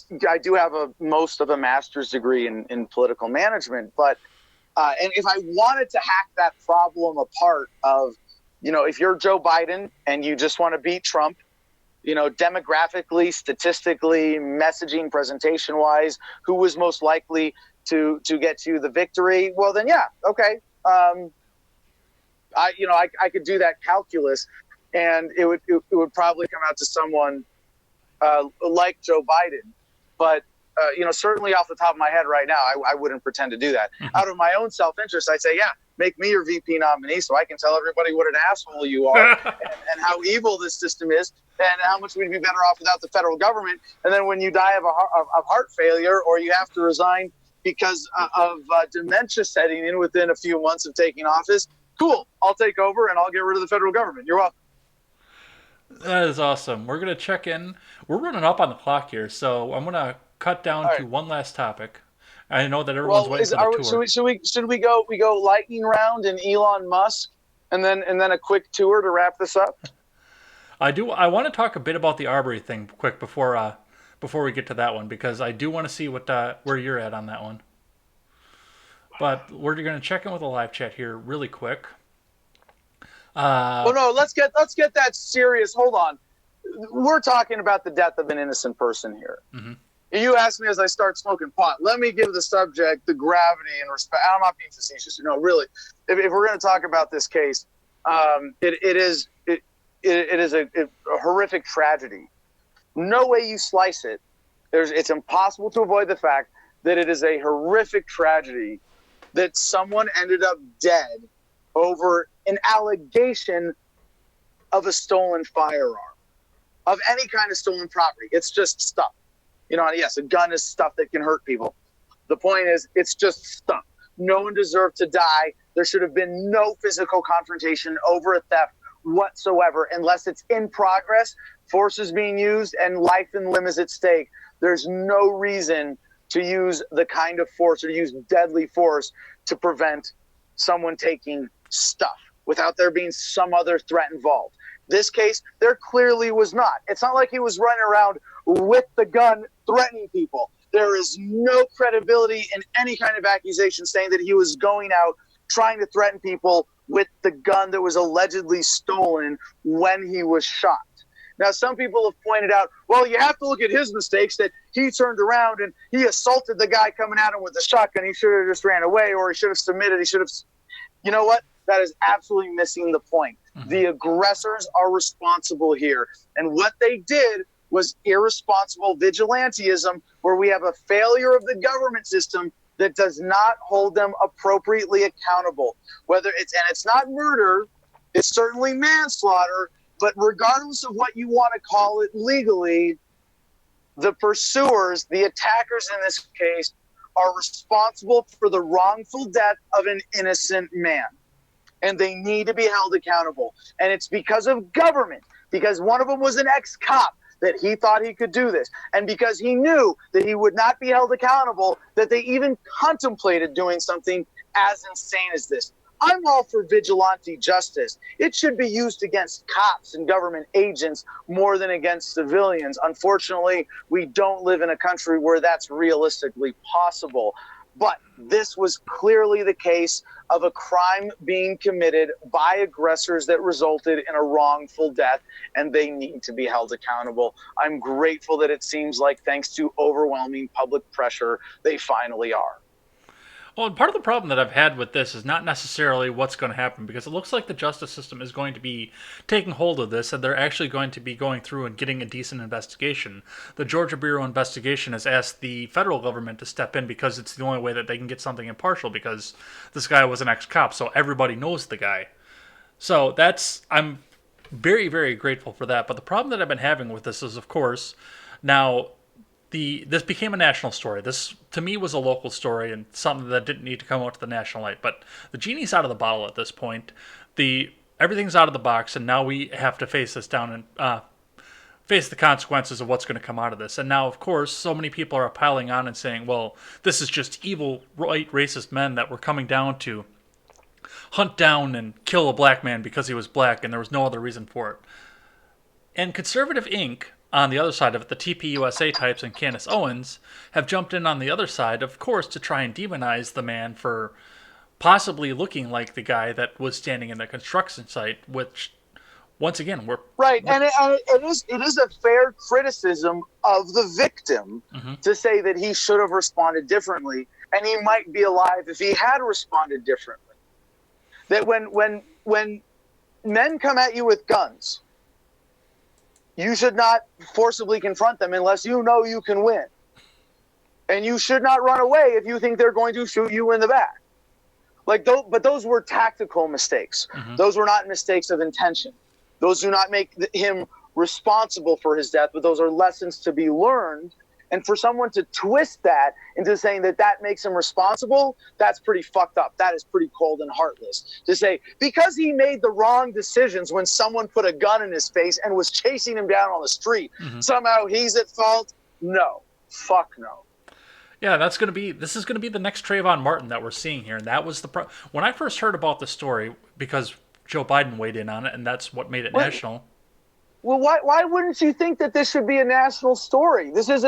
do have most of a master's degree in political management, but, and if I wanted to hack that problem apart of, if you're Joe Biden and you just want to beat Trump, demographically, statistically, messaging, presentation-wise, who was most likely to get you the victory? Well, then, yeah, okay. I could do that calculus, and it would probably come out to someone like Joe Biden. But certainly off the top of my head right now, I wouldn't pretend to do that. Out of my own self-interest, I'd say, yeah, make me your VP nominee so I can tell everybody what an asshole you are and how evil this system is and how much we'd be better off without the federal government. And then when you die of heart failure or you have to resign because of dementia setting in within a few months of taking office, cool, I'll take over and I'll get rid of the federal government. You're welcome. That is awesome. We're going to check in. We're running up on the clock here, so I'm going to cut down to one last topic. I know that everyone's waiting for the tour. Should we go lightning round and Elon Musk and then a quick tour to wrap this up? I want to talk a bit about the Arbery thing quick before we get to that one, because I do want to see where you're at on that one. But we're going to check in with a live chat here really quick. No, let's get that serious. Hold on. We're talking about the death of an innocent person here. Mm-hmm. You asked me as I start smoking pot. Let me give the subject the gravity and respect. I'm not being facetious. No, really. If we're going to talk about this case, it is a horrific tragedy. No way you slice it. It's impossible to avoid the fact that it is a horrific tragedy that someone ended up dead over an allegation of a stolen firearm, of any kind of stolen property. It's just stuff. Yes, a gun is stuff that can hurt people. The point is, it's just stuff. No one deserved to die. There should have been no physical confrontation over a theft whatsoever, unless it's in progress, force is being used, and life and limb is at stake. There's no reason to use the kind of force or to use deadly force to prevent someone taking stuff without there being some other threat involved. This case, there clearly was not. It's not like he was running around with the gun threatening people. There is no credibility in any kind of accusation saying that he was going out trying to threaten people with the gun that was allegedly stolen when he was shot. Now, some people have pointed out, well, you have to look at his mistakes, that he turned around and he assaulted the guy coming at him with the shotgun. He should have just ran away, or he should have submitted. You know what? That is absolutely missing the point. Mm-hmm. The aggressors are responsible here. And what they did was irresponsible vigilantism, where we have a failure of the government system that does not hold them appropriately accountable. It's not murder, it's certainly manslaughter, but regardless of what you want to call it legally, the pursuers, the attackers in this case, are responsible for the wrongful death of an innocent man. And they need to be held accountable. And it's because of government, because one of them was an ex-cop, that he thought he could do this. And because he knew that he would not be held accountable, that they even contemplated doing something as insane as this. I'm all for vigilante justice. It should be used against cops and government agents more than against civilians. Unfortunately, we don't live in a country where that's realistically possible. But this was clearly the case of a crime being committed by aggressors that resulted in a wrongful death, and they need to be held accountable. I'm grateful that it seems like, thanks to overwhelming public pressure, they finally are. Well, and part of the problem that I've had with this is not necessarily what's going to happen, because it looks like the justice system is going to be taking hold of this, and they're actually going to be going through and getting a decent investigation. The Georgia Bureau of Investigation has asked the federal government to step in because it's the only way that they can get something impartial, because this guy was an ex-cop, so everybody knows the guy. So I'm very, very grateful for that. But the problem that I've been having with this is, of course, now this became a national story. This, to me, was a local story and something that didn't need to come out to the national light. But the genie's out of the bottle at this point. Everything's out of the box, and now we have to face this down and face the consequences of what's going to come out of this. And now, of course, so many people are piling on and saying, well, this is just evil, white, racist men that were coming down to hunt down and kill a black man because he was black, and there was no other reason for it. And Conservative Inc., on the other side of it, the TPUSA types and Candace Owens have jumped in on the other side, of course, to try and demonize the man for possibly looking like the guy that was standing in the construction site, which, once again, and it is a fair criticism of the victim to say that he should have responded differently, and he might be alive if he had responded differently. That when men come at you with guns, you should not forcibly confront them unless you know you can win. And you should not run away if you think they're going to shoot you in the back. But those were tactical mistakes. Mm-hmm. Those were not mistakes of intention. Those do not make him responsible for his death, but those are lessons to be learned. And for someone to twist that into saying that makes him responsible, that's pretty fucked up. That is pretty cold and heartless. To say, because he made the wrong decisions when someone put a gun in his face and was chasing him down on the street, somehow he's at fault? No. Fuck no. Yeah, this is going to be the next Trayvon Martin that we're seeing here. And that was when I first heard about the story, because Joe Biden weighed in on it, and that's what made it national. Well, why wouldn't you think that this should be a national story? This is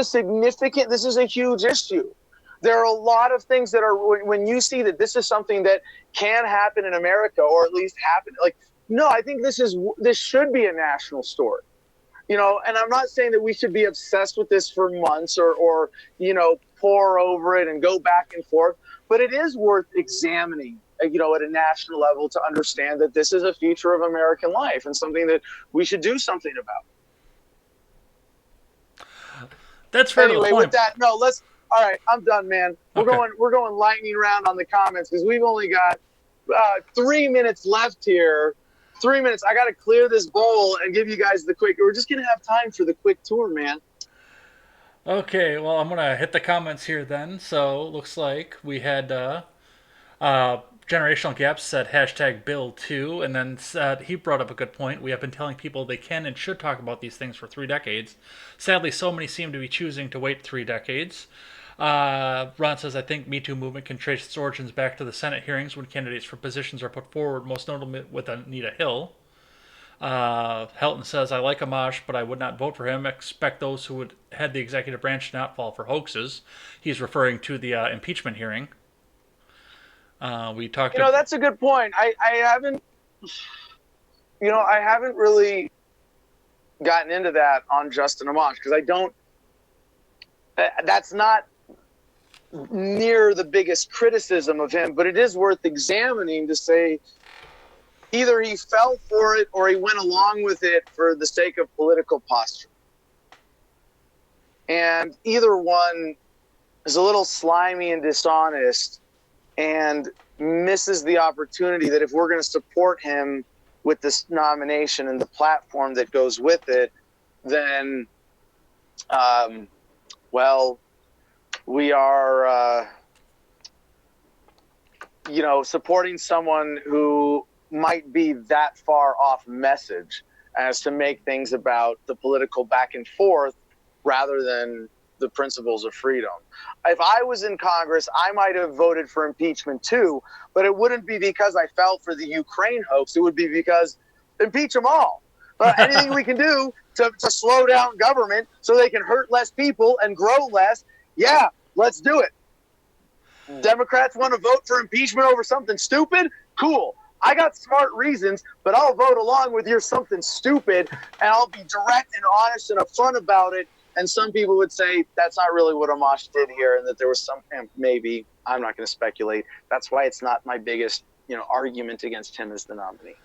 a huge issue. There are a lot of things that are, when you see that this is something that can happen in America, or at least happen, no, I think this should be a national story. And I'm not saying that we should be obsessed with this for months or pore over it and go back and forth, but it is worth examining, at a national level, to understand that this is a feature of American life and something that we should do something about. That's fair. Anyway, with that, all right, I'm done, man. We're Okay. going lightning round on the comments because we've only got 3 minutes left here. 3 minutes. I got to clear this bowl and give you guys we're just going to have time for the quick tour, man. Okay, well, I'm going to hit the comments here then. So, looks like we had Generational Gaps said #Bill2, and then he brought up a good point. We have been telling people they can and should talk about these things for 3 decades. Sadly, so many seem to be choosing to wait 3 decades. Ron says, I think Me Too movement can trace its origins back to the Senate hearings when candidates for positions are put forward, most notably with Anita Hill. Helton says, I like Amash, but I would not vote for him. Expect those who would head the executive branch to not fall for hoaxes. He's referring to the impeachment hearing. We talked. That's a good point. I haven't really gotten into that on Justin Amash because I don't. That's not near the biggest criticism of him, but it is worth examining to say either he fell for it or he went along with it for the sake of political posture. And either one is a little slimy and dishonest and misses the opportunity that if we're going to support him with this nomination and the platform that goes with it, then, we are, supporting someone who might be that far off message as to make things about the political back and forth rather than the principles of freedom. If I was in Congress, I might have voted for impeachment too, but it wouldn't be because I fell for the Ukraine hoax. It would be because impeach them all. Anything we can do to slow down government so they can hurt less people and grow less, yeah, let's do it. Democrats want to vote for impeachment over something stupid? Cool. I got smart reasons, but I'll vote along with your something stupid, and I'll be direct and honest and upfront about it. And some people would say that's not really what Amash did here, and that there was some, maybe, I'm not going to speculate. That's why it's not my biggest, argument against him as the nominee.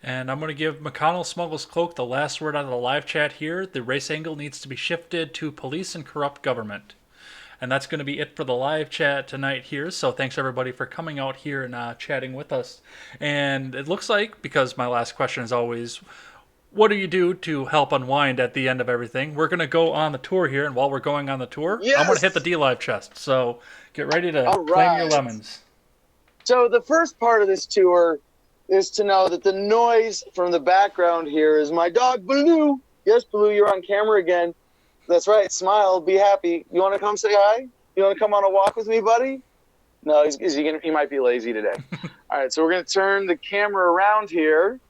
And I'm going to give McConnell Smuggles Cloak the last word out of the live chat here. The race angle needs to be shifted to police and corrupt government. And that's going to be it for the live chat tonight here. So thanks everybody for coming out here and chatting with us. And it looks like, because my last question is always, what do you do to help unwind at the end of everything? We're going to go on the tour here. And while we're going on the tour, yes, I'm going to hit the D-Live chest. So get ready to all claim right. your lemons. So the first part of this tour is to know that the noise from the background here is my dog, Baloo. Yes, Baloo, you're on camera again. That's right. Smile. Be happy. You want to come say hi? You want to come on a walk with me, buddy? No, he might be lazy today. All right, so we're going to turn the camera around here,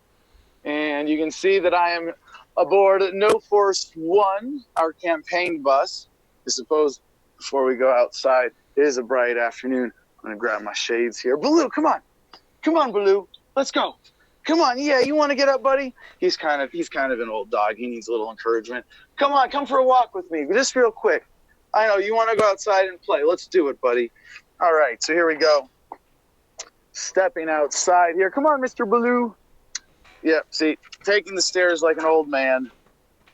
and you can see that I am aboard No Force One, our campaign bus. I suppose before we go outside, it is a bright afternoon. I'm going to grab my shades here. Baloo, come on. Come on, Baloo. Let's go. Come on, yeah, you want to get up, buddy? He's kind of an old dog. He needs a little encouragement. Come on, come for a walk with me, just real quick. I know you want to go outside and play. Let's do it, buddy. All right, so here we go. Stepping outside here. Come on, Mr. Baloo. Yep, see, taking the stairs like an old man.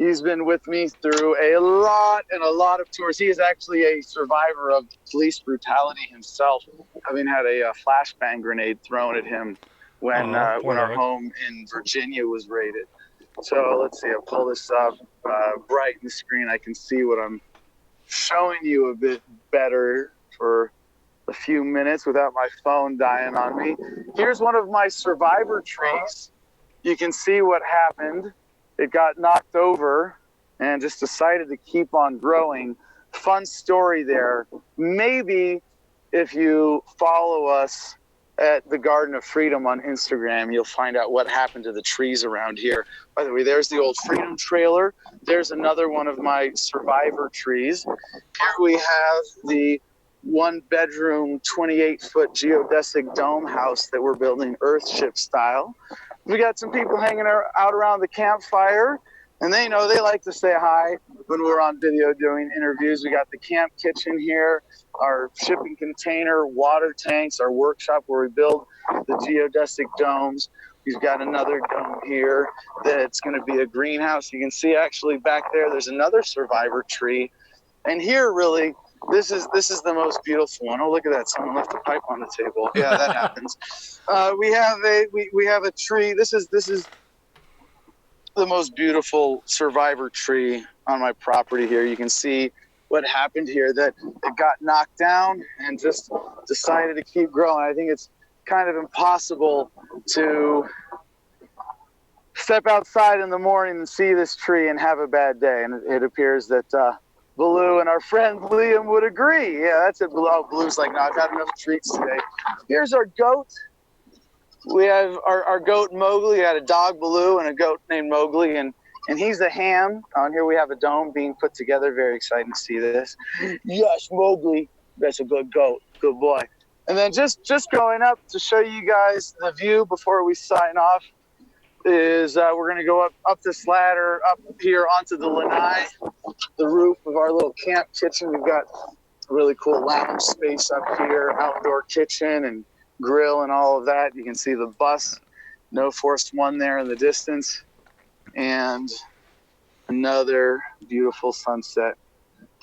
He's been with me through a lot of tours. He is actually a survivor of police brutality himself, having had a flashbang grenade thrown at him when poor our dog. home in Virginia was raided. So let's see, I'll pull this up, brighten the screen. I can see what I'm showing you a bit better for a few minutes without my phone dying on me. Here's one of my survivor trees. You can see what happened. It got knocked over and just decided to keep on growing. Fun story there. Maybe if you follow us at the Garden of Freedom on Instagram, you'll find out what happened to the trees around here. By the way, there's the old Freedom trailer. There's another one of my survivor trees. Here we have the 1-bedroom, 28-foot geodesic dome house that we're building Earthship style. We got some people hanging out around the campfire, and they like to say hi when we're on video doing interviews. We got the camp kitchen here, our shipping container, water tanks, our workshop where we build the geodesic domes. We've got another dome here that's going to be a greenhouse. You can see actually back there's another survivor tree. And here really, this is the most beautiful one. Oh, look at that. Someone left a pipe on the table. Yeah, that happens. We have a tree. This is the most beautiful survivor tree on my property here. You can see what happened here, that it got knocked down and just decided to keep growing. I think it's kind of impossible to step outside in the morning and see this tree and have a bad day. And it appears that Baloo and our friend Liam would agree. Yeah, that's it. Baloo's like, no, I've had enough treats today. Here's our goat. We have our goat Mowgli. We had a dog Baloo and a goat named Mowgli, and he's a ham. On here we have a dome being put together. Very exciting to see this. Yes, Mowgli. That's a good goat. Good boy. And then just going up to show you guys the view before we sign off is we're going to go up this ladder up here onto the lanai, the roof of our little camp kitchen. We've got a really cool lounge space up here, outdoor kitchen and grill and all of that. You can see the bus, No Force One there in the distance, and another beautiful sunset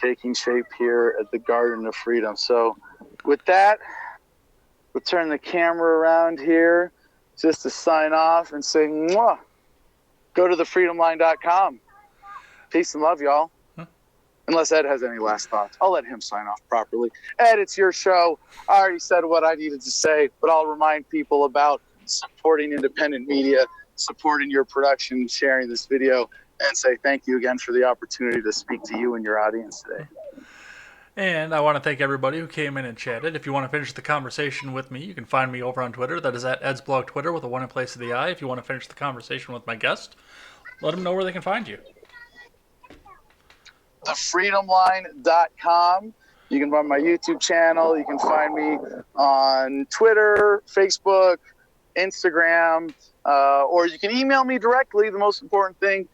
taking shape here at the Garden of Freedom. So with that, we'll turn the camera around here just to sign off and say, mwah, go to thefreedomline.com. Peace and love, y'all. Unless Ed has any last thoughts. I'll let him sign off properly. Ed, it's your show. I already said what I needed to say, but I'll remind people about supporting independent media, supporting your production, sharing this video, and say thank you again for the opportunity to speak to you and your audience today. And I want to thank everybody who came in and chatted. If you want to finish the conversation with me, you can find me over on Twitter. That is at Ed's Blog Twitter with a 1 in place of the I. If you want to finish the conversation with my guest, let them know where they can find you. Thefreedomline.com. You can find my YouTube channel. You can find me on Twitter, Facebook, Instagram, or you can email me directly. The most important thing,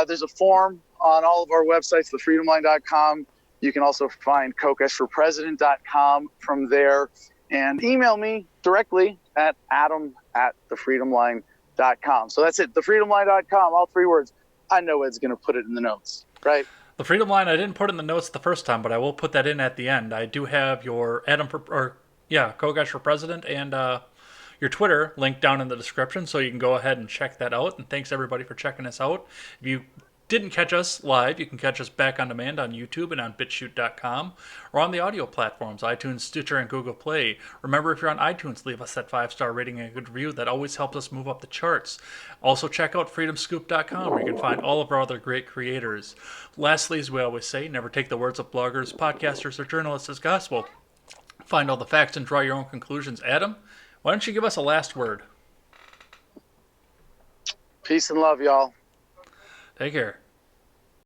there's a form on all of our websites, thefreedomline.com. You can also find kokeshforpresident.com from there, and email me directly at adam@thefreedomline.com. So that's it, thefreedomline.com, all 3 words. I know Ed's going to put it in the notes, right? The Freedom Line, I didn't put in the notes the first time, but I will put that in at the end. I do have your Kokesh for President and your Twitter linked down in the description, so you can go ahead and check that out. And thanks everybody for checking us out. If you didn't catch us live, you can catch us back on demand on YouTube and on BitChute.com, or on the audio platforms, iTunes, Stitcher, and Google Play. Remember, if you're on iTunes, leave us that 5-star rating and a good review. That always helps us move up the charts. Also, check out freedomscoop.com, where you can find all of our other great creators. Lastly, as we always say, never take the words of bloggers, podcasters, or journalists as gospel. Find all the facts and draw your own conclusions. Adam, why don't you give us a last word? Peace and love, y'all. Take care.